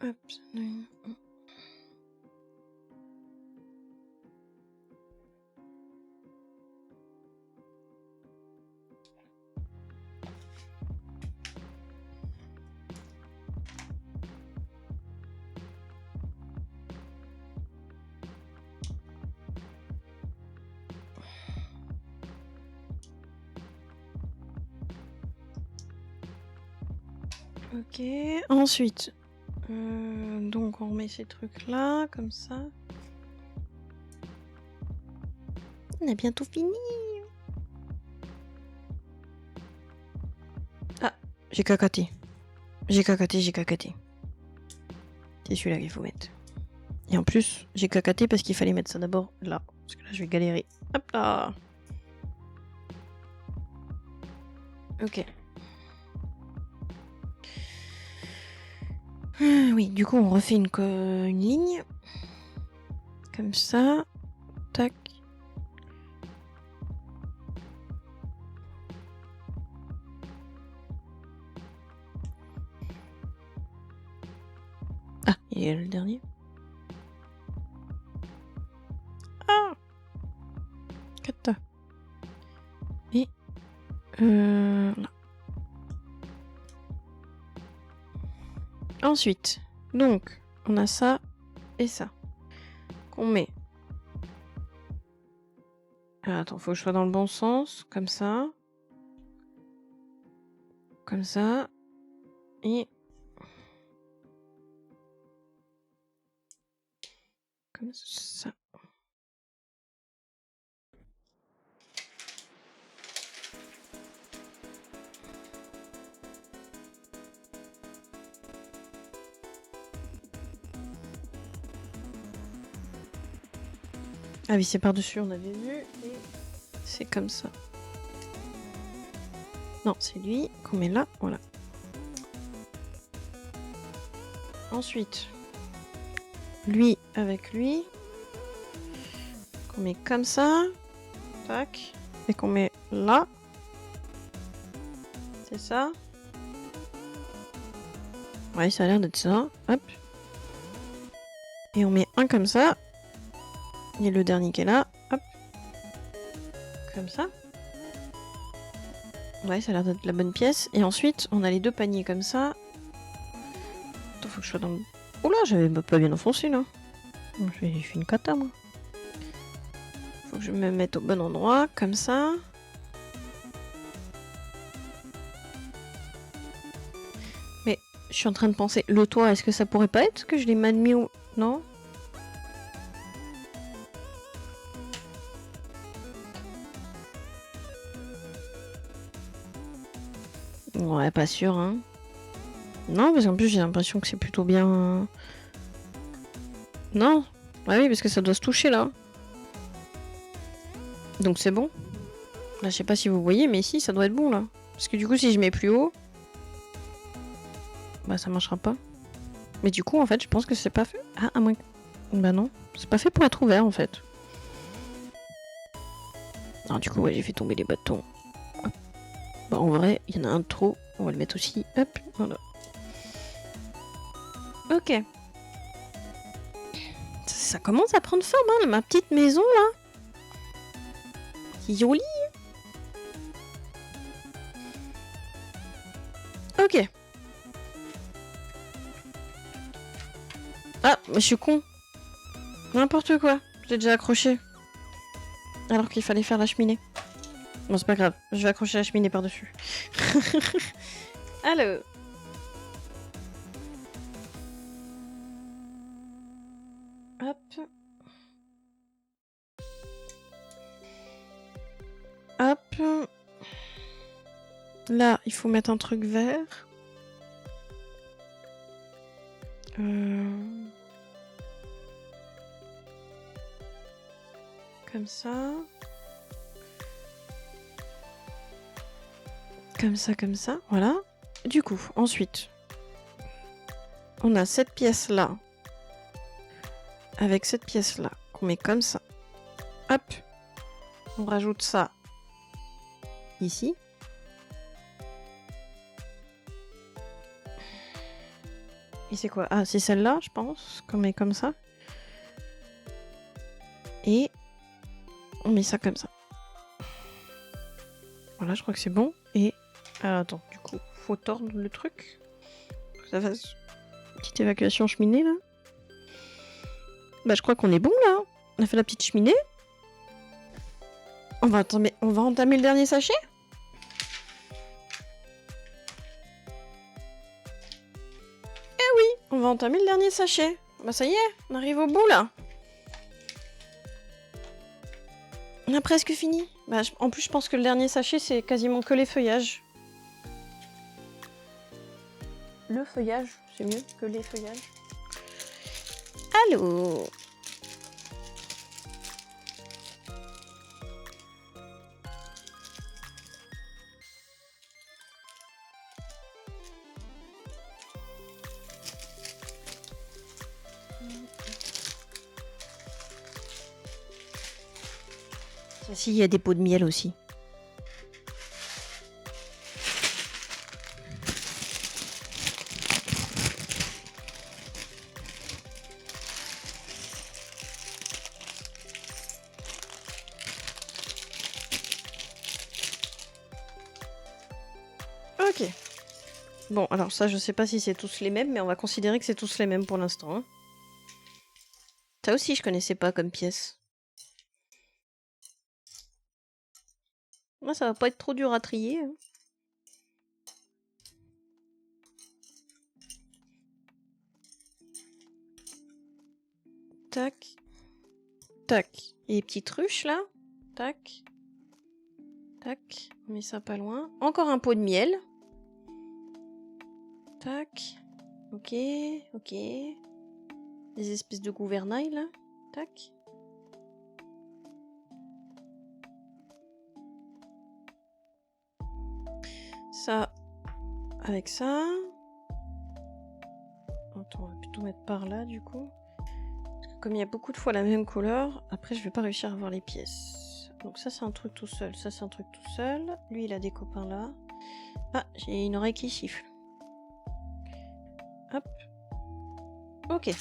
Hop. Ok, ensuite, donc on remet ces trucs là, comme ça. On a bientôt fini. Ah, j'ai cacaté. J'ai cacaté. C'est celui-là qu'il faut mettre. Et en plus, j'ai cacaté parce qu'il fallait mettre ça d'abord là. Parce que là, je vais galérer. Hop là. Ok. Oui, du coup, on refait une ligne. Comme ça. Tac. Ah, il y a le dernier. Ah, Kata. Et... là. Ensuite, donc, on a ça et ça. Qu'on met. Ah, attends, faut que je sois dans le bon sens. Comme ça. Comme ça. Et... comme ça. Ah oui, c'est par-dessus, on avait vu. Et c'est comme ça. Non, c'est lui qu'on met là, voilà. Ensuite, lui avec lui. Qu'on met comme ça. Tac. Et qu'on met là. C'est ça. Ouais, ça a l'air d'être ça. Hop. Et on met un comme ça. Et le dernier qui est là. Hop. Comme ça. Ouais, ça a l'air d'être la bonne pièce. Et ensuite, on a les deux paniers comme ça. Attends, faut que je sois dans le... Oula, j'avais pas bien enfoncé là. J'ai fait une cata moi. Faut que je me mette au bon endroit, comme ça. Mais je suis en train de penser, le toit, est-ce que ça pourrait pas être que je l'ai mal mis au... Non? Ouais, pas sûr, hein. Non, parce qu'en plus j'ai l'impression que c'est plutôt bien... Non? Ah oui, parce que ça doit se toucher là. Donc c'est bon. Là, je sais pas si vous voyez, mais si, ça doit être bon là. Parce que du coup, si je mets plus haut... Bah ça marchera pas. Mais du coup, en fait, je pense que c'est pas fait... Ah, à moins que... Bah non, c'est pas fait pour être ouvert en fait. Non, du coup, ouais, j'ai fait tomber les bâtons. Hop. Bah en vrai, il y en a un de trop. On va le mettre aussi. Hop, voilà. Ok. Ça commence à prendre forme, hein, ma petite maison là. C'est joli. Ok. Ah, mais je suis con. N'importe quoi. J'ai déjà accroché. Alors qu'il fallait faire la cheminée. Bon, c'est pas grave. Je vais accrocher la cheminée par-dessus. Alors. Hop. Hop. Là, il faut mettre un truc vert. Comme ça. Comme ça, comme ça. Voilà. Du coup, ensuite, on a cette pièce-là. Avec cette pièce-là. Qu'on met comme ça. Hop. On rajoute ça. Ici. Et c'est quoi? Ah, c'est celle-là, je pense. Qu'on met comme ça. Et on met ça comme ça. Voilà, je crois que c'est bon. Et... Alors, attends, du coup, faut tordre le truc. Pour que ça fasse une petite évacuation cheminée, là. Bah, je crois qu'on est bon, là. On a fait la petite cheminée. On va entamer le dernier sachet. Eh oui, on va entamer le dernier sachet. Bah ça y est, on arrive au bout, là. On a presque fini. Bah, en plus, je pense que le dernier sachet, c'est quasiment que les feuillages. Le feuillage, c'est mieux que les feuillages. Allô. Si, il y a des pots de miel aussi. Ok. Bon, alors ça, je sais pas si c'est tous les mêmes, mais on va considérer que c'est tous les mêmes pour l'instant. Hein. Ça aussi, je connaissais pas comme pièce. Moi, ça va pas être trop dur à trier. Hein. Tac. Tac. Et les petites ruches, là. Tac. Tac. On met ça pas loin. Encore un pot de miel. Tac. Ok. Ok. Des espèces de gouvernail, là. Tac. ça avec ça. Attends, on va plutôt mettre par là du coup. Parce que comme il y a beaucoup de fois la même couleur, après je vais pas réussir à voir les pièces. Donc ça c'est un truc tout seul, ça c'est un truc tout seul. Lui il a des copains là. Ah, j'ai une oreille qui siffle. Hop. Ok.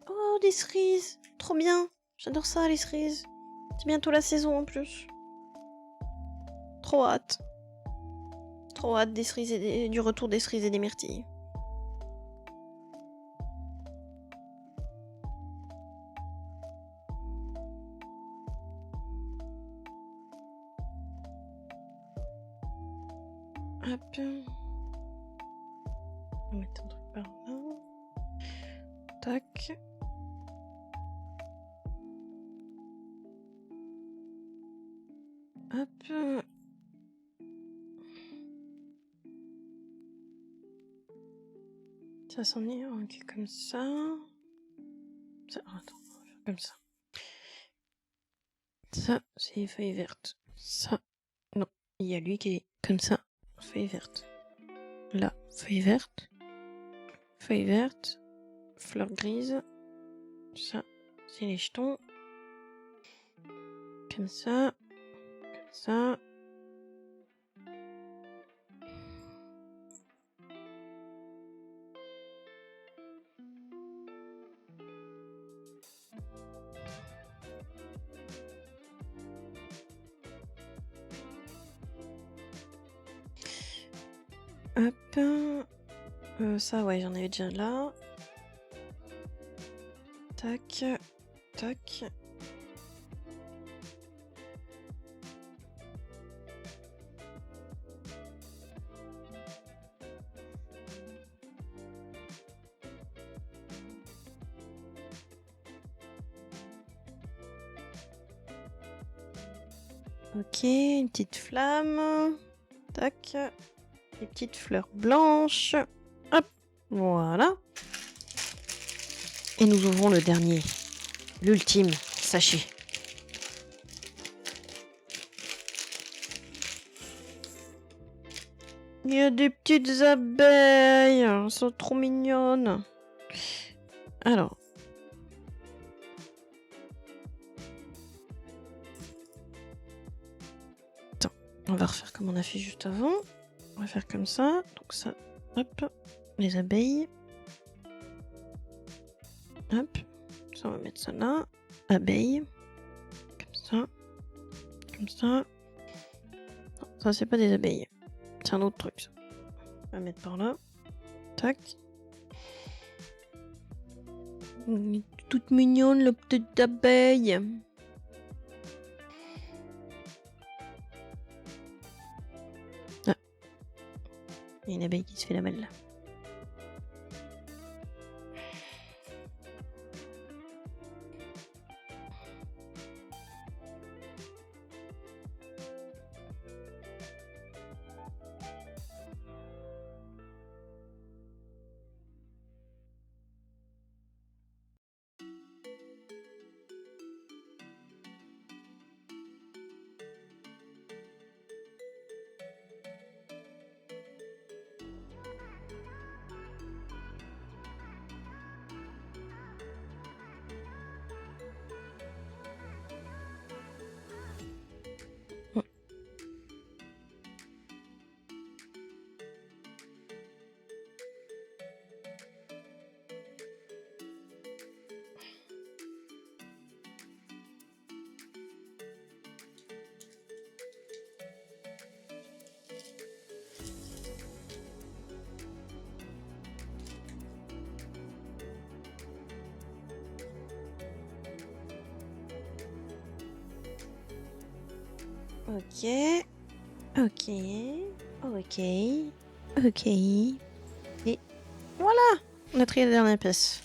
Oh, des cerises. Trop bien. J'adore ça, les cerises. C'est bientôt la saison en plus. Trop hâte. Trop hâte des cerises et du retour des cerises et des myrtilles. Hop. On va mettre un truc par là. Tac. Hop. Ça s'en est ok, comme ça. Ça, attends, on va faire comme ça. Ça, c'est les feuilles vertes. Ça, non. Il y a lui qui est comme ça. Feuille verte. Là, feuille verte. Feuille verte. Fleur grise. Ça, c'est les jetons. Comme ça. Comme ça. Hop. Ça, ouais, j'en avais déjà là. Tac. Tac. Ok, une petite flamme. Tac. Des petites fleurs blanches. Hop. Voilà. Et nous ouvrons le dernier. L'ultime sachet. Il y a des petites abeilles. Elles sont trop mignonnes. Alors. Attends, on va refaire comme on a fait juste avant. On va faire comme ça. Donc ça, hop, les abeilles. Hop, ça on va mettre ça là. Abeilles. Comme ça. Comme ça. Non, ça c'est pas des abeilles. C'est un autre truc ça. On va mettre par là. Tac. Toute mignonne la petite abeille. Ah. Il y a une abeille qui se fait la malle là. Ok. Ok. Ok. Ok. Et voilà. On a trié la dernière pièce.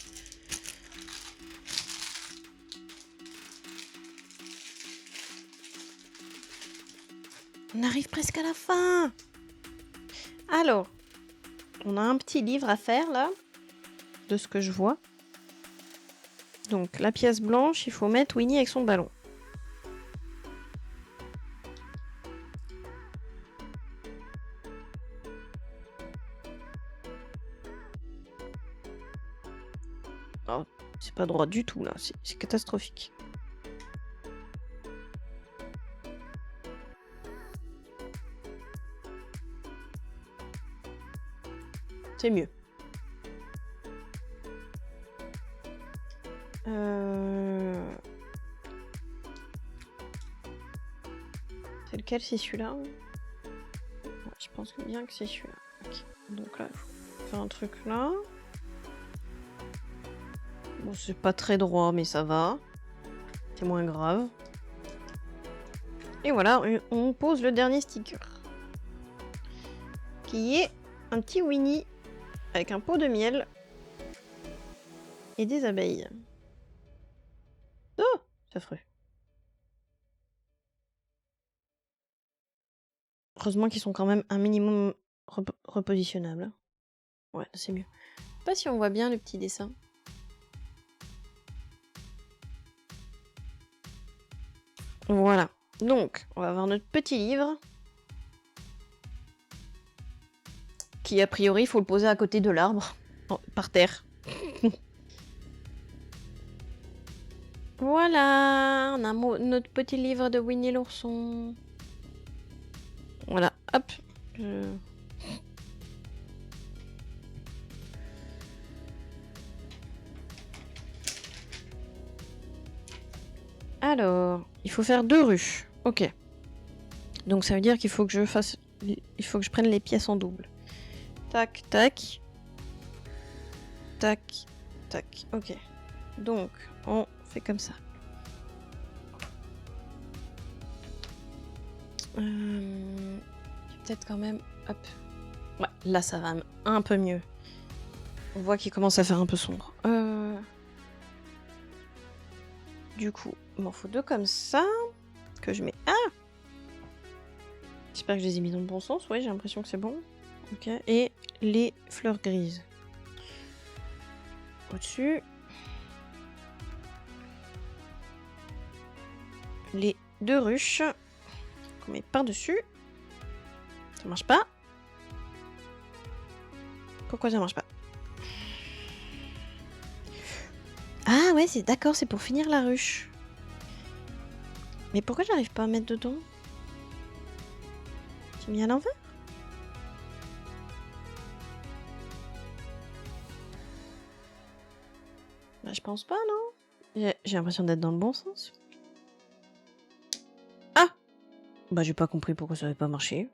On arrive presque à la fin. Alors, on a un petit livre à faire là, de ce que je vois. Donc, la pièce blanche, il faut mettre Winnie avec son ballon. Oh, c'est pas droit du tout là, c'est catastrophique. C'est mieux. C'est lequel? C'est celui-là? Ouais, je pense bien que c'est celui-là. Okay. Donc là, il faut faire un truc là. Bon, c'est pas très droit, mais ça va. C'est moins grave. Et voilà, on pose le dernier sticker. Qui est un petit Winnie avec un pot de miel et des abeilles. Oh, c'est affreux. Heureusement qu'ils sont quand même un minimum repositionnables. Ouais, c'est mieux. Je sais pas si on voit bien le petit dessin. Voilà. Donc, on va avoir notre petit livre. Qui, a priori, il faut le poser à côté de l'arbre. Par terre. Voilà, on a notre petit livre de Winnie l'ourson. Voilà, hop. Alors, il faut faire 2 ruches. Ok. Donc ça veut dire qu'il faut que je fasse... Il faut que je prenne les pièces en double. Tac, tac. Tac, tac. Ok. Donc, on fait comme ça. Peut-être quand même... Hop. Ouais, là ça va un peu mieux. On voit qu'il commence à faire un peu sombre. Du coup, il m'en faut 2 comme ça. Que je mets... Ah! J'espère que je les ai mis dans le bon sens. Oui, j'ai l'impression que c'est bon. Ok. Et les fleurs grises. Au-dessus. Les 2 ruches. Qu'on met par-dessus. Ça marche pas. Pourquoi ça marche pas? Ah ouais, c'est d'accord, c'est pour finir la ruche. Mais pourquoi j'arrive pas à mettre dedans? J'ai mis à l'envers? Bah je pense pas, non? J'ai l'impression d'être dans le bon sens. Ah! Bah j'ai pas compris pourquoi ça avait pas marché.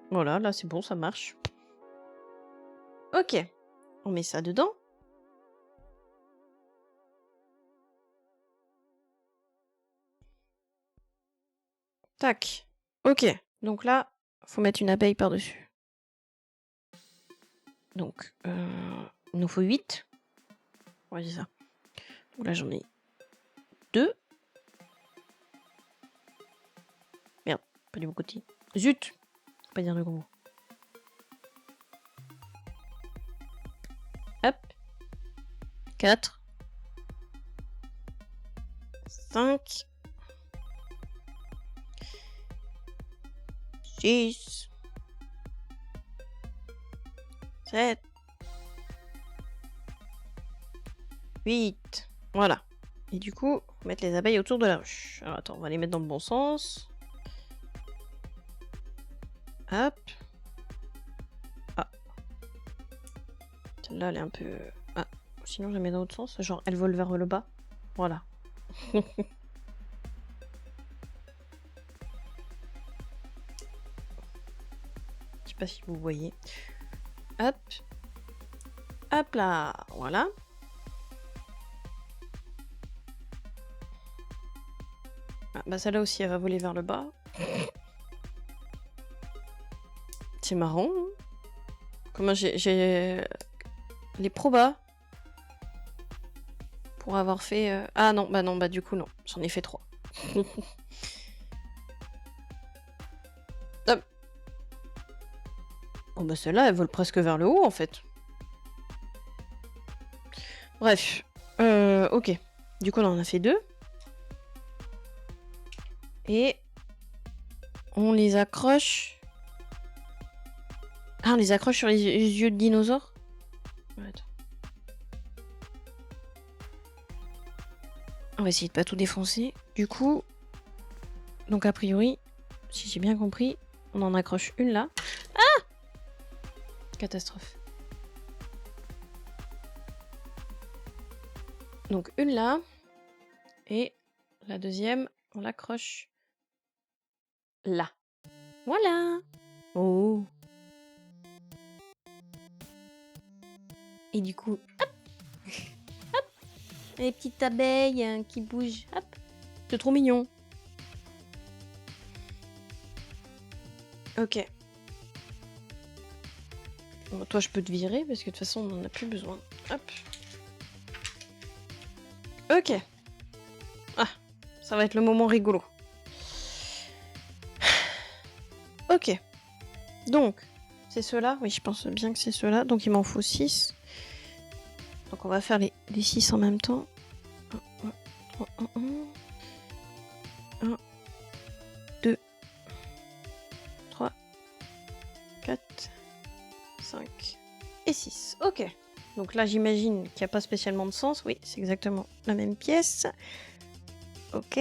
Voilà, là c'est bon, ça marche. Ok. On met ça dedans. Tac. Ok. Donc là, faut mettre une abeille par-dessus. Donc, il nous faut 8. Ouais, c'est ça. Donc là, j'en ai 2. Merde, pas du bon côté. Zut! Faut pas dire le gros mot. Hop. 4. 5. 6. 7. 8. Voilà. Et du coup, faut mettre les abeilles autour de la ruche. Alors attends, on va les mettre dans le bon sens. Hop. Ah. Celle-là, elle est un peu... Ah. Sinon, je la mets dans l'autre sens. Genre, elle vole vers le bas. Voilà. Je sais pas si vous voyez. Hop. Hop là. Voilà. Ah, bah celle-là aussi, elle va voler vers le bas. C'est marrant. Hein, comment j'ai les probas pour avoir fait... Ah non, bah du coup non. J'en ai fait 3. Oh bah celle-là, elle vole presque vers le haut, en fait. Bref. Ok. Du coup, là, on a fait 2. Et... on les accroche... Ah, on les accroche sur les yeux de dinosaures? Ouais, attends. On va essayer de pas tout défoncer. Du coup... donc, a priori, si j'ai bien compris, on en accroche une là. Ah! Catastrophe. Donc, une là. Et la deuxième, on l'accroche là. Voilà! Oh! Et du coup, hop! Hop! Les petites abeilles qui bougent. Hop! C'est trop mignon. Ok. Bon, toi, je peux te virer parce que de toute façon, on en a plus besoin. Hop. Ok. Ah, ça va être le moment rigolo. Ok. Donc, c'est ceux-là. Oui, je pense bien que c'est ceux-là. Donc, il m'en faut 6. Donc, on va faire les 6 en même temps. 1, 2, 3, 4, 5 et 6. Ok. Donc là, j'imagine qu'il n'y a pas spécialement de sens. Oui, c'est exactement la même pièce. Ok.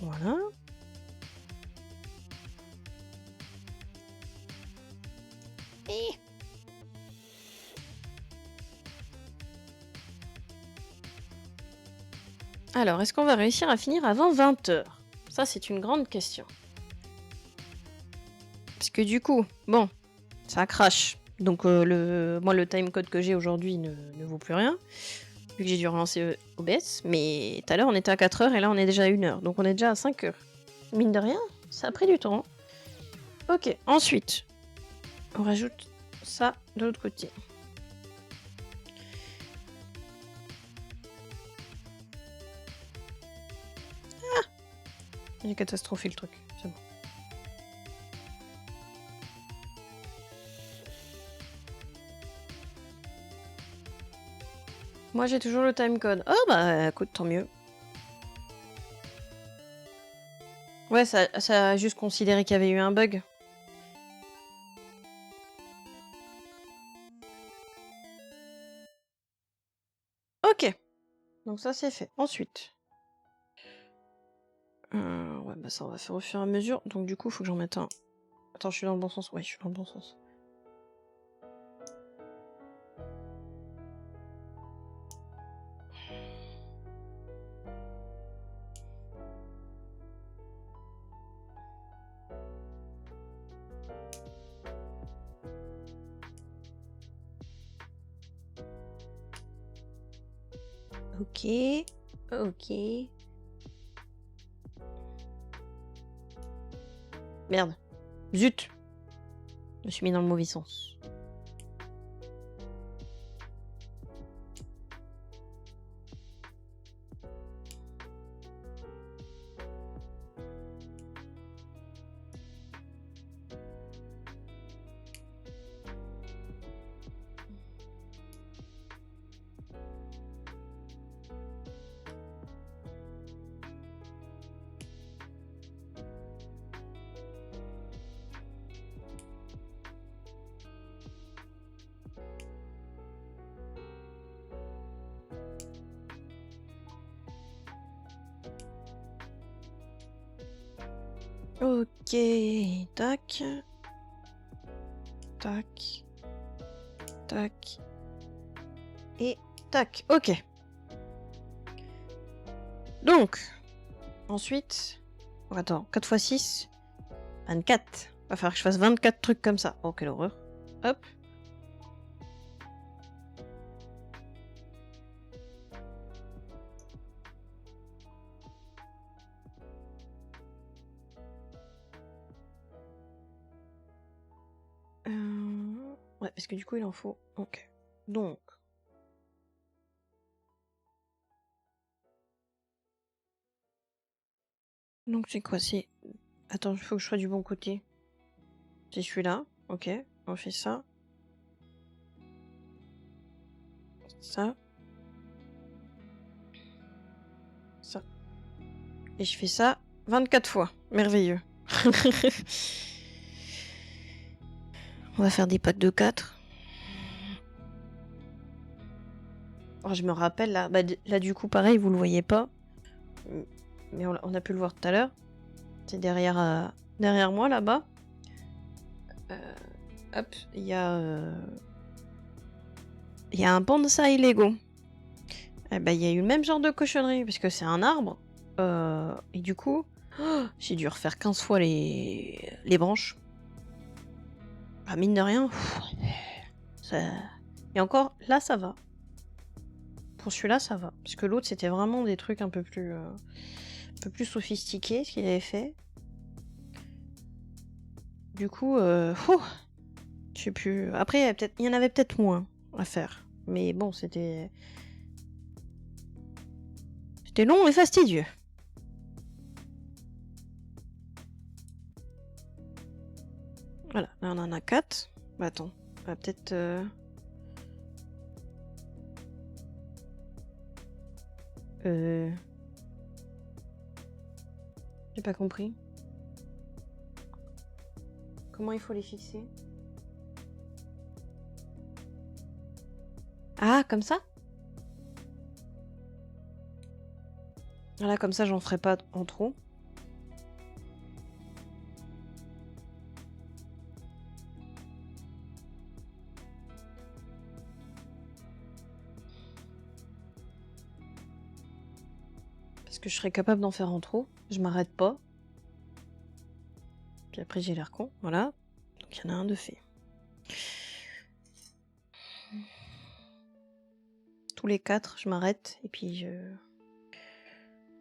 Voilà. Et... alors, est-ce qu'on va réussir à finir avant 20h? Ça, c'est une grande question. Parce que du coup, bon, ça crache. Donc moi, le timecode que j'ai aujourd'hui ne vaut plus rien. Vu que j'ai dû relancer OBS. Mais tout à l'heure, on était à 4h et là, on est déjà à 1h. Donc on est déjà à 5h. Mine de rien, ça a pris du temps. Ok, ensuite, on rajoute ça de l'autre côté. Ah! J'ai catastrophé le truc, c'est bon. Moi, j'ai toujours le timecode. Oh bah, écoute, tant mieux. Ouais, ça a juste considéré qu'il y avait eu un bug. Ok. Donc ça, c'est fait. Ensuite. Ouais, bah ça, on va faire au fur et à mesure. Donc du coup, faut que j'en mette un. Attends, je suis dans le bon sens. Ouais, je suis dans le bon sens. Ok. Ok. Merde. Zut. Je me suis mis dans le mauvais sens. Ok. Tac. Tac. Tac. Et tac. Ok. Donc. Ensuite. Oh, attends. 4 x 6. 24. Va falloir que je fasse 24 trucs comme ça. Oh, quelle horreur. Hop. Ouais, parce que du coup, il en faut. Ok. Donc. Donc c'est quoi? C'est... Attends, il faut que je sois du bon côté. C'est celui-là. Ok, on fait ça. Ça. Ça. Et je fais ça 24 fois. Merveilleux. On va faire des packs de 4. Oh, je me rappelle là. Bah, là du coup pareil, vous le voyez pas. Mais on a pu le voir tout à l'heure. C'est derrière, derrière moi là-bas. Hop, il y a un bonsaï Lego. Eh ben, il y a eu le même genre de cochonnerie, parce que c'est un arbre. Et du coup, j'ai dû refaire 15 fois les branches. Ah, mine de rien, ça... Et encore, là, ça va. Pour celui-là, ça va. Parce que l'autre, c'était vraiment des trucs un peu plus sophistiqués, ce qu'il avait fait. Du coup, je sais plus... Après, il y en avait peut-être moins à faire. Mais bon, c'était long et fastidieux. Voilà, là on en a 4. Bah attends, on va peut-être... J'ai pas compris. Comment il faut les fixer? Ah, comme ça? Voilà, comme ça j'en ferai pas en trop. Parce que je serais capable d'en faire en trop. Je m'arrête pas. Puis après j'ai l'air con, voilà. Donc il y en a un de fait. Tous les 4, je m'arrête et puis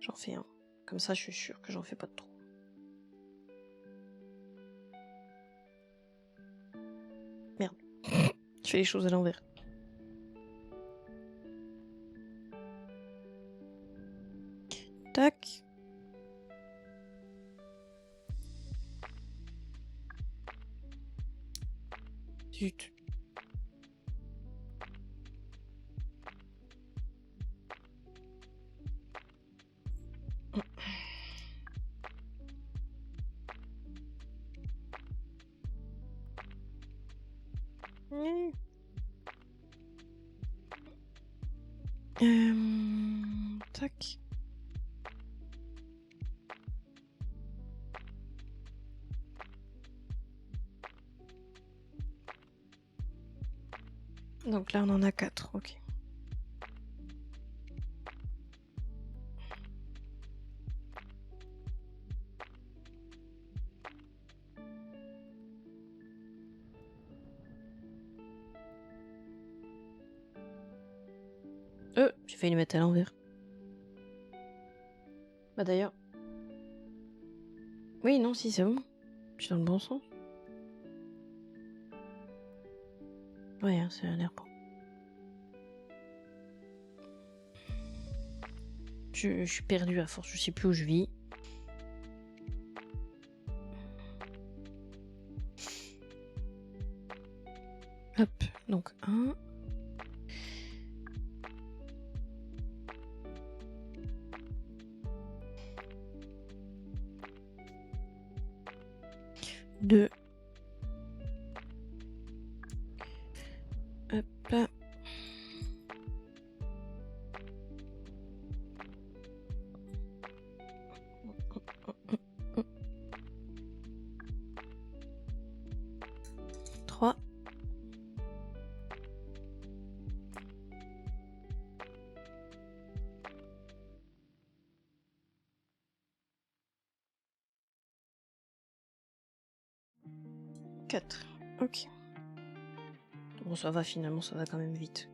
j'en fais un. Comme ça je suis sûre que j'en fais pas de trop. Merde. Je fais les choses à l'envers. Tac. Zut. Tac. Donc là on en a 4, ok. J'ai failli le mettre à l'envers. Bah d'ailleurs... Oui, non, si, c'est bon. Je suis dans le bon sens. Ouais, hein, ça a l'air bon. Je suis perdue à force, je sais plus où je vis. Hop, donc 1. Deux. Hop là. Trois. Quatre. Ok. Bon, ça va finalement, ça va quand même vite.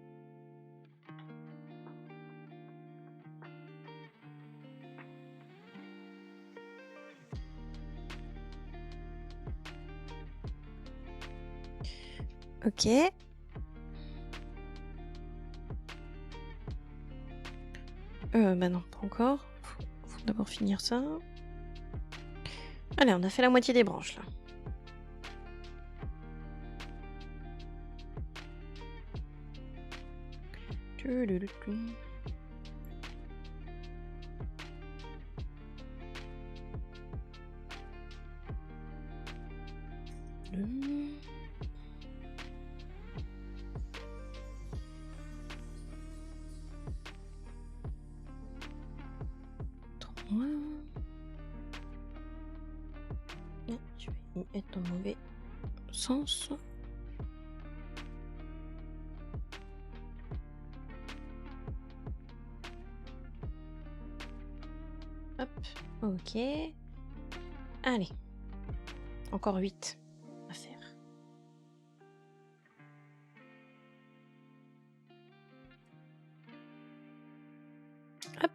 Ok. Bah non, pas encore. Faut d'abord finir ça. Allez, on a fait la moitié des branches là. Je vais y être dans mauvais sens. Hop, ok. Allez. Encore 8 à faire. Hop.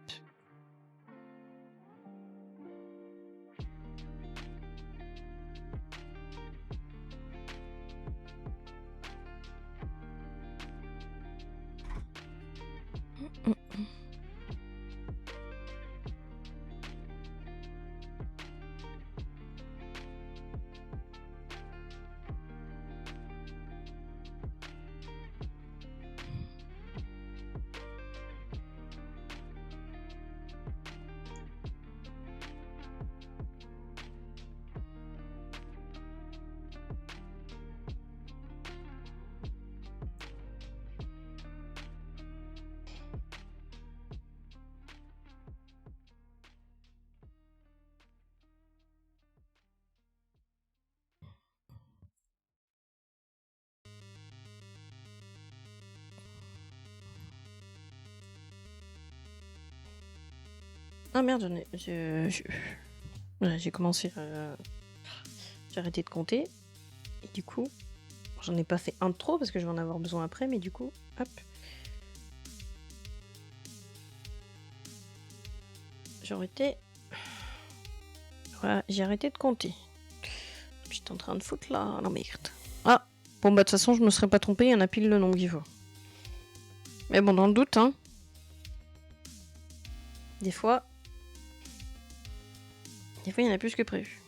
Ah merde, j'ai commencé. J'ai arrêté de compter. Et du coup, j'en ai pas fait un de trop parce que je vais en avoir besoin après, mais du coup, hop. Voilà, j'ai arrêté de compter. J'étais en train de foutre là la merde. Ah, bon bah de toute façon, je me serais pas trompé, il y en a pile le nombre qu'il faut. Mais bon, dans le doute, hein. Des fois, il y en a plus que prévu.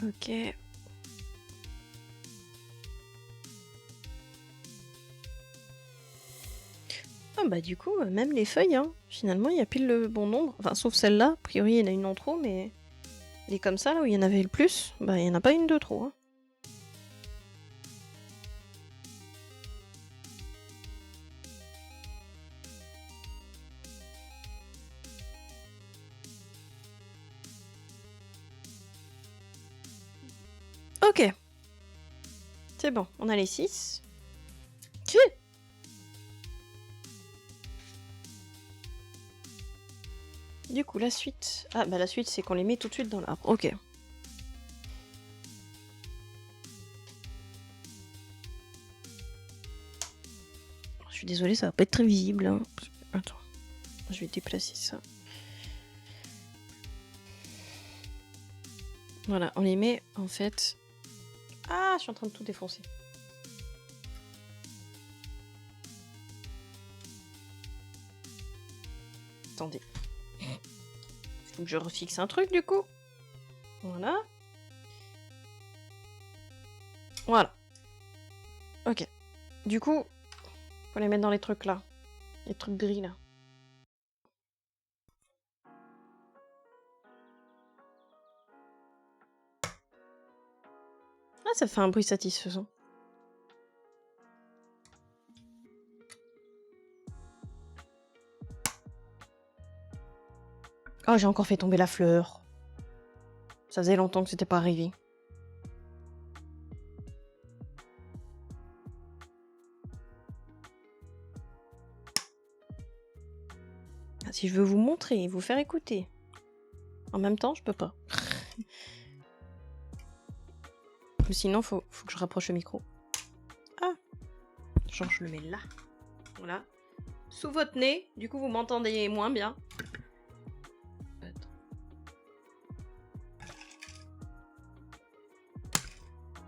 Ok. Ah bah du coup, même les feuilles, hein, finalement, il y a pile le bon nombre. Enfin, sauf celle-là, a priori, il y en a une en trop, mais... Elle est comme ça, là où il y en avait le plus, bah il n'y en a pas une de trop, hein. Ok. C'est bon, on a les 6. Du coup, la suite... Ah, bah la suite, c'est qu'on les met tout de suite dans l'arbre. Ok. Je suis désolée, ça va pas être très visible, hein. Attends. Je vais déplacer ça. Voilà, on les met, en fait... Ah, je suis en train de tout défoncer. Attendez. Faut que je refixe un truc, du coup. Voilà. Voilà. Ok. Du coup, faut les mettre dans les trucs, là. Les trucs gris, là. Ah, ça fait un bruit satisfaisant. Oh, j'ai encore fait tomber la fleur. Ça faisait longtemps que c'était pas arrivé. Si je veux vous montrer et vous faire écouter, en même temps, je peux pas. Sinon, faut que je rapproche le micro. Ah, genre je le mets là. Voilà. sous votre nez. Du coup, vous m'entendez moins bien. Attends.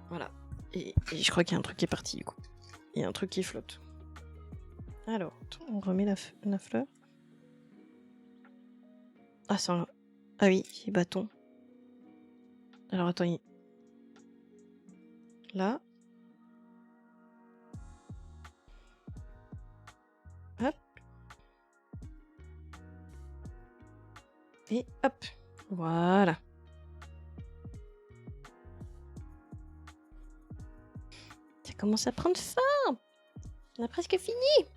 Voilà. Et je crois qu'il y a un truc qui est parti, du coup. Il y a un truc qui flotte. Alors, on remet la fleur. Ah, c'est un... Ah oui, c'est bâton. Alors, attends. Là. Hop. Et hop. Voilà. Ça commence à prendre forme. On a presque fini.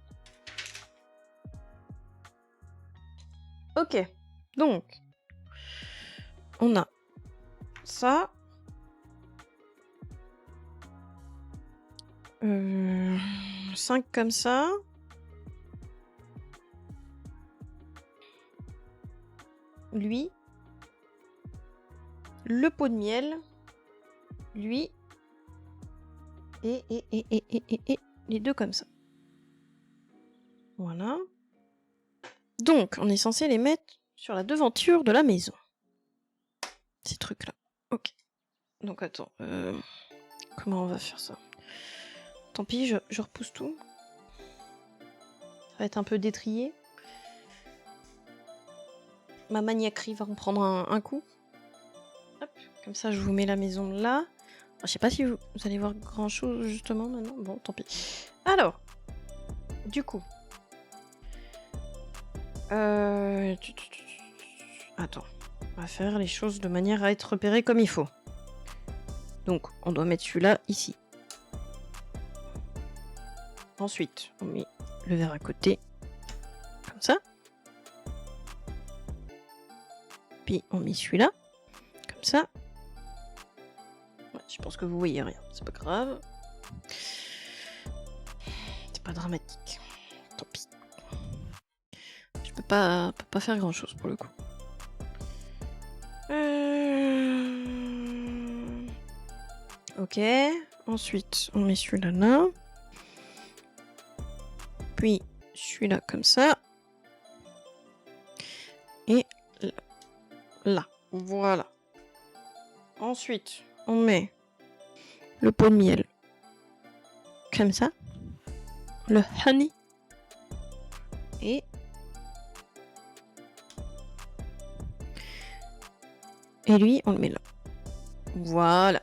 Ok. Donc, on a ça. 5 comme ça. Lui. Le pot de miel. Lui. Et les deux comme ça. Voilà. Donc, on est censé les mettre sur la devanture de la maison. Ces trucs-là. Ok. Donc, attends. Comment on va faire ça? Tant pis, je repousse tout. Ça va être un peu détrié. Ma maniaquerie va en prendre un coup. Hop. Comme ça, je vous mets la maison là. Je sais pas si vous allez voir grand chose justement maintenant. Bon, tant pis. Alors, du coup. Attends. On va faire les choses de manière à être repéré comme il faut. Donc, on doit mettre celui-là ici. Ensuite, on met le verre à côté. Comme ça. Puis, on met celui-là. Comme ça. Ouais, je pense que vous voyez rien. C'est pas grave. C'est pas dramatique. Tant pis. Je peux pas faire grand-chose pour le coup. Ok. Ensuite, on met celui-là là. Puis, celui-là comme ça. Et là. Voilà. Ensuite, on met le pot de miel. Comme ça. Le honey. Et lui, on le met là. Voilà.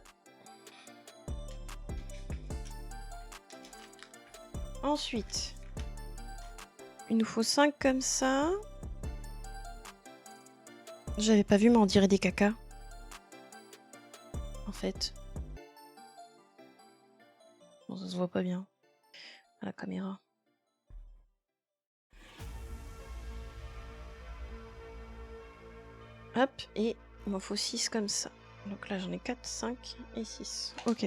Ensuite, il nous faut 5 comme ça. J'avais pas vu, mais on dirait des cacas. En fait. Bon, ça se voit pas bien à la caméra. Hop, et il m'en faut 6 comme ça. Donc là, j'en ai 4, 5 et 6. Ok.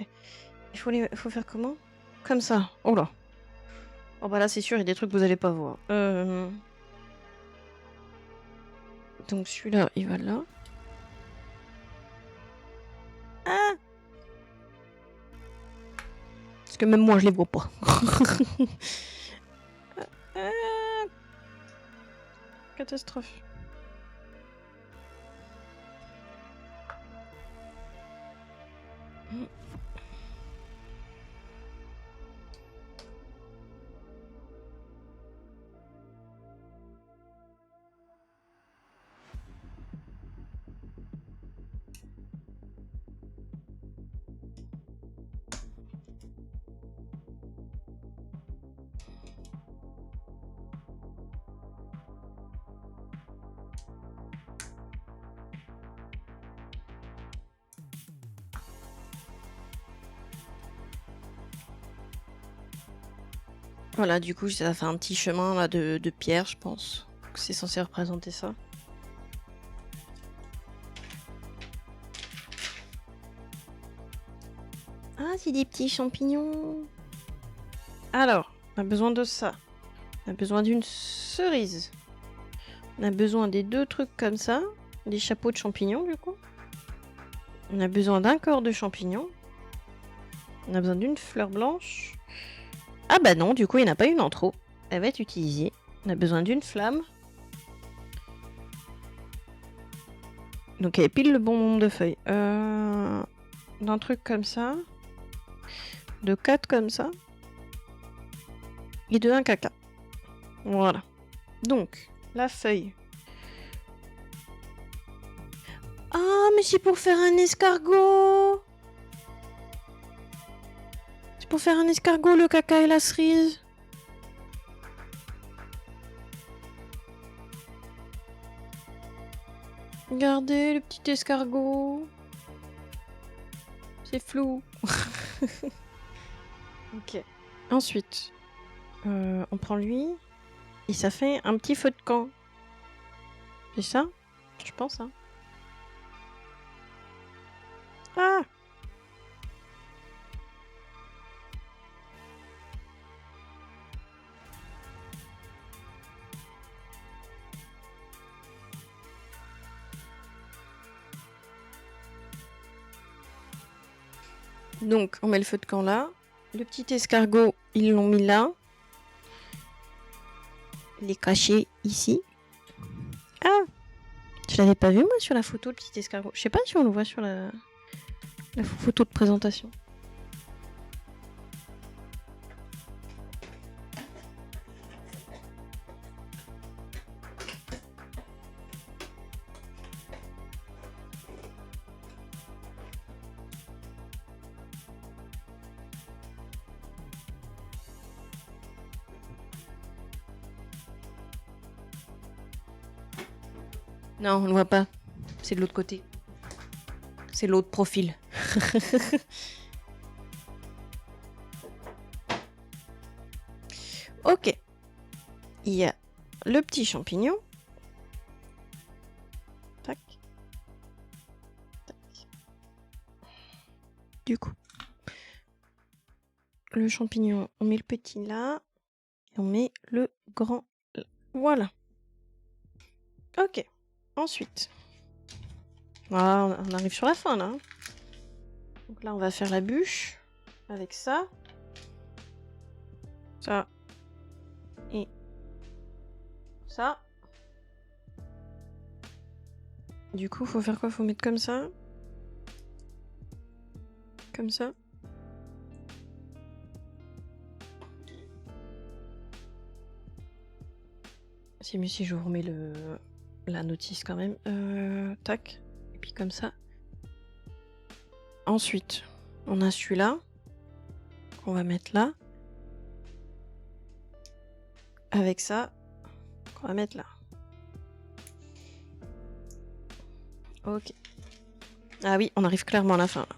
Il faut faire comment? Comme ça. Oh là. Oh bah là, c'est sûr, il y a des trucs que vous allez pas voir. Donc celui-là, il va là. Ah! Parce que même moi, je les vois pas. Catastrophe. Voilà, du coup, ça fait un petit chemin là de pierre, je pense. C'est censé représenter ça. Ah, c'est des petits champignons. Alors, on a besoin de ça. On a besoin d'une cerise. On a besoin des 2 trucs comme ça. Des chapeaux de champignons, du coup. On a besoin d'un corps de champignons. On a besoin d'une fleur blanche. Ah bah non, du coup, il n'y en a pas une en trop. Elle va être utilisée. On a besoin d'une flamme. Donc il y a pile le bon nombre de feuilles. D'un truc comme ça. De 4 comme ça. Et de 1 caca. Voilà. Donc, la feuille. Ah, mais c'est pour faire un escargot. C'est pour faire un escargot, le caca et la cerise. Regardez le petit escargot. C'est flou. Ok. Ensuite, on prend lui. Et ça fait un petit feu de camp. C'est ça? Je pense, hein. Ah! Donc, on met le feu de camp là. Le petit escargot, ils l'ont mis là. Il est caché ici. Ah! Je l'avais pas vu, moi, sur la photo, le petit escargot. Je sais pas si on le voit sur la photo de présentation. Non, on le voit pas. C'est de l'autre côté. C'est l'autre profil. Ok. Il y a le petit champignon. Tac. Tac. Du coup, le champignon, on met le petit là. Et on met le grand là. Voilà. Ok. Ensuite. Voilà, on arrive sur la fin là. Donc là, on va faire la bûche. Avec ça. Ça. Et ça. Du coup, faut faire quoi? Faut mettre comme ça. Comme ça. C'est mieux si je vous remets la notice quand même. Tac. Et puis comme ça. Ensuite, on a celui-là. Qu'on va mettre là. Avec ça. Qu'on va mettre là. Ok. Ah oui, on arrive clairement à la fin là.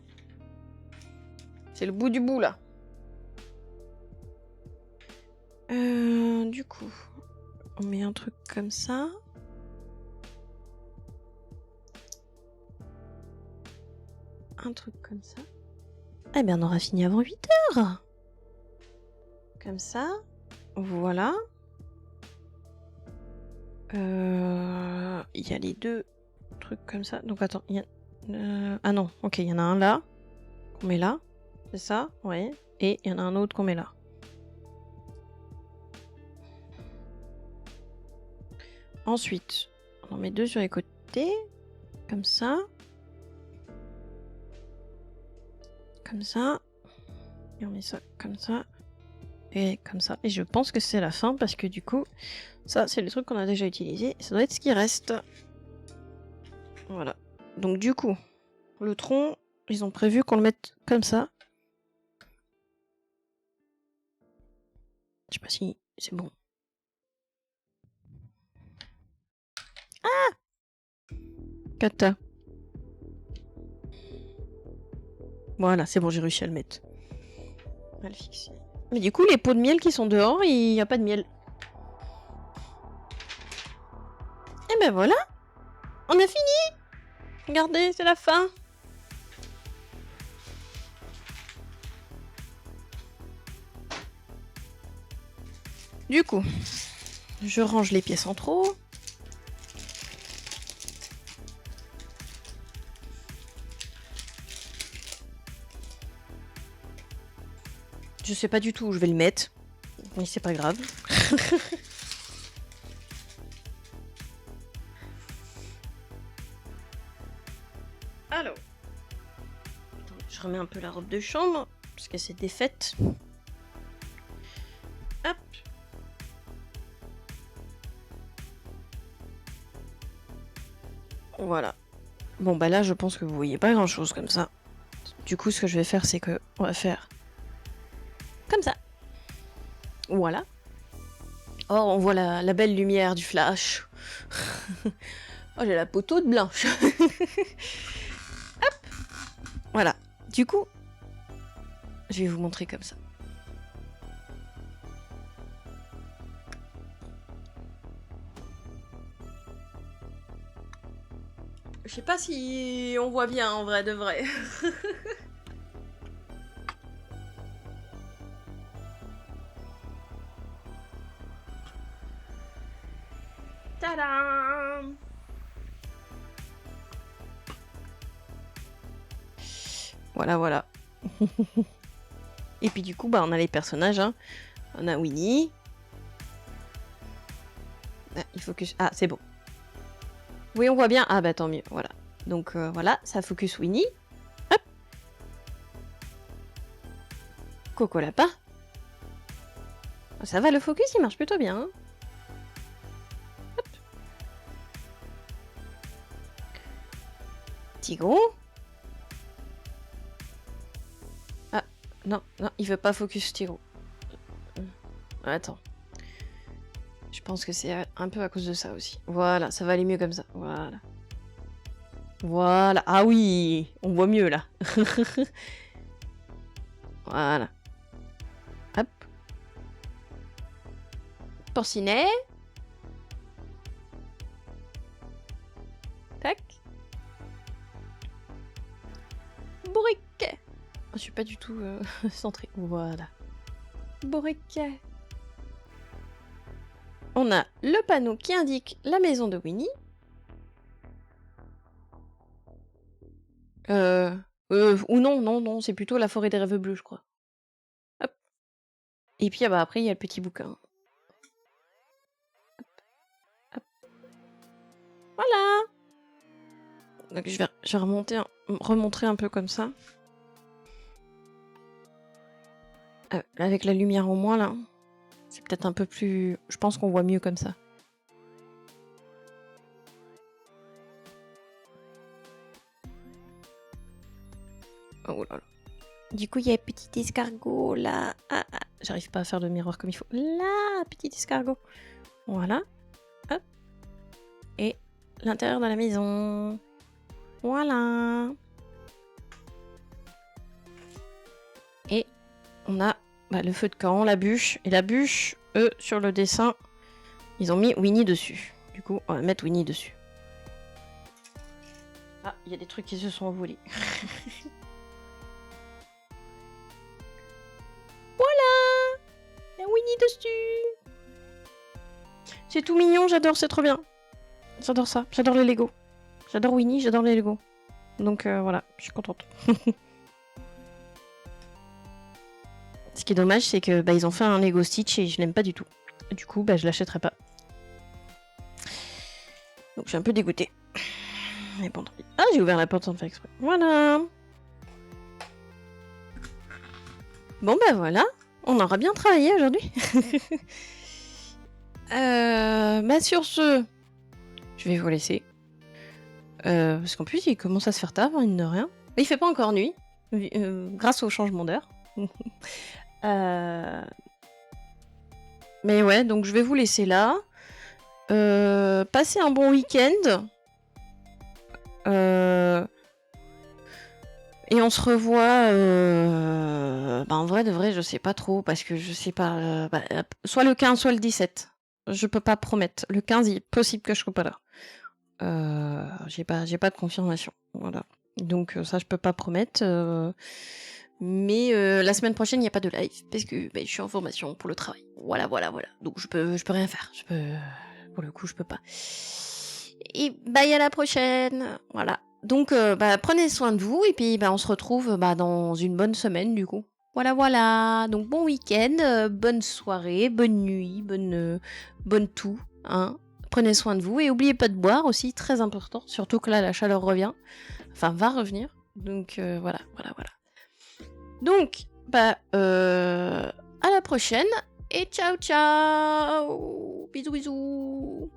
C'est le bout du bout là. Du coup, on met un truc comme ça. Un truc comme ça. Eh bien, on aura fini avant 8 heures. Comme ça. Voilà. Il y a les deux trucs comme ça. Donc attends, il y a... ah non, ok, il y en a un là. Qu'on met là. C'est ça, ouais. Et il y en a un autre qu'on met là. Ensuite, on en met deux sur les côtés. Comme ça. Comme ça. Et on met ça comme ça. Et comme ça. Et je pense que c'est la fin parce que du coup, ça c'est le truc qu'on a déjà utilisé. Ça doit être ce qui reste. Voilà. Donc du coup, le tronc, ils ont prévu qu'on le mette comme ça. Je sais pas si c'est bon. Ah! Kata. Voilà, c'est bon, j'ai réussi à le mettre. On va le fixer. Mais du coup, les pots de miel qui sont dehors, il n'y a pas de miel. Et ben voilà, on a fini. Regardez, c'est la fin. Du coup, je range les pièces en trop. Je sais pas du tout où je vais le mettre, mais c'est pas grave. remets un peu la robe de chambre, parce que c'est défaite. Hop. Voilà. Bon bah là je pense que vous voyez pas grand chose comme ça. Du coup ce que je vais faire c'est que on va faire comme ça. Voilà. Oh on voit la belle lumière du flash. Oh j'ai la peau toute blanche. Hop. Voilà. Du coup je vais vous montrer comme ça. Je sais pas si on voit bien en vrai de vrai. Tadam! Voilà, voilà. Et puis du coup, bah, on a les personnages. Hein. On a Winnie. Ah, il focus. Ah, c'est bon. Oui, on voit bien. Ah, bah tant mieux. Voilà. Donc voilà, ça focus Winnie. Hop. Coco Lapin. Ça va, le focus, il marche plutôt bien. Hein. Hop. Tigron. Ah, non, non, il veut pas focus Tigron. Attends. Je pense que c'est un peu à cause de ça aussi. Voilà, ça va aller mieux comme ça. Voilà. Voilà. Ah oui, on voit mieux là. Voilà. Hop. Porcinet. Tac. Bourriquet. Je suis pas du tout centrée. Voilà. Bourriquet. On a le panneau qui indique la maison de Winnie. Ou non, non, non, c'est plutôt la forêt des rêves bleus, je crois. Hop. Et puis bah, après, il y a le petit bouquin. Hop. Hop. Voilà. Donc je vais remontrer un peu comme ça. Avec la lumière en moins, là. C'est peut-être un peu plus... Je pense qu'on voit mieux comme ça. Oh là là. Du coup, il y a un petit escargot là. Ah, ah. J'arrive pas à faire le miroir comme il faut. Là, petit escargot. Voilà. Hop. Et l'intérieur de la maison. Voilà. Et on a le feu de camp, la bûche. Et la bûche, eux, sur le dessin, ils ont mis Winnie dessus. Du coup, on va mettre Winnie dessus. Ah, il y a des trucs qui se sont envolés. Voilà! Il y a Winnie dessus! C'est tout mignon, j'adore, c'est trop bien. J'adore ça, j'adore les Lego. J'adore Winnie, j'adore les Lego. Donc voilà, je suis contente. Ce qui est dommage, c'est que ils ont fait un Lego Stitch et je l'aime pas du tout. Du coup, je l'achèterai pas. Donc je suis un peu dégoûtée. Mais bon, ah, j'ai ouvert la porte sans faire exprès. Voilà. Bon voilà, on aura bien travaillé aujourd'hui. Sur ce, je vais vous laisser. Parce qu'en plus, il commence à se faire tard, mine de rien. Mais il fait pas encore nuit, grâce au changement d'heure. Mais ouais, donc je vais vous laisser là. Passez un bon week-end. Et on se revoit. En vrai, de vrai, je sais pas trop. Parce que je sais pas. Soit le 15, soit le 17. Je peux pas promettre. Le 15, il est possible que je sois pas là. J'ai pas de confirmation. Voilà. Donc ça, je peux pas promettre. Mais la semaine prochaine, il n'y a pas de live parce que je suis en formation pour le travail. Voilà. Donc je peux rien faire. Pour le coup, je peux pas. Et à la prochaine. Voilà. Donc prenez soin de vous et puis on se retrouve dans une bonne semaine du coup. Voilà. Donc bon week-end, bonne soirée, bonne nuit, bonne tout. Hein. Prenez soin de vous et n'oubliez pas de boire aussi, très important. Surtout que là, la chaleur revient. Enfin, va revenir. Donc voilà. Donc, bah, à la prochaine et ciao ciao. Bisous bisous.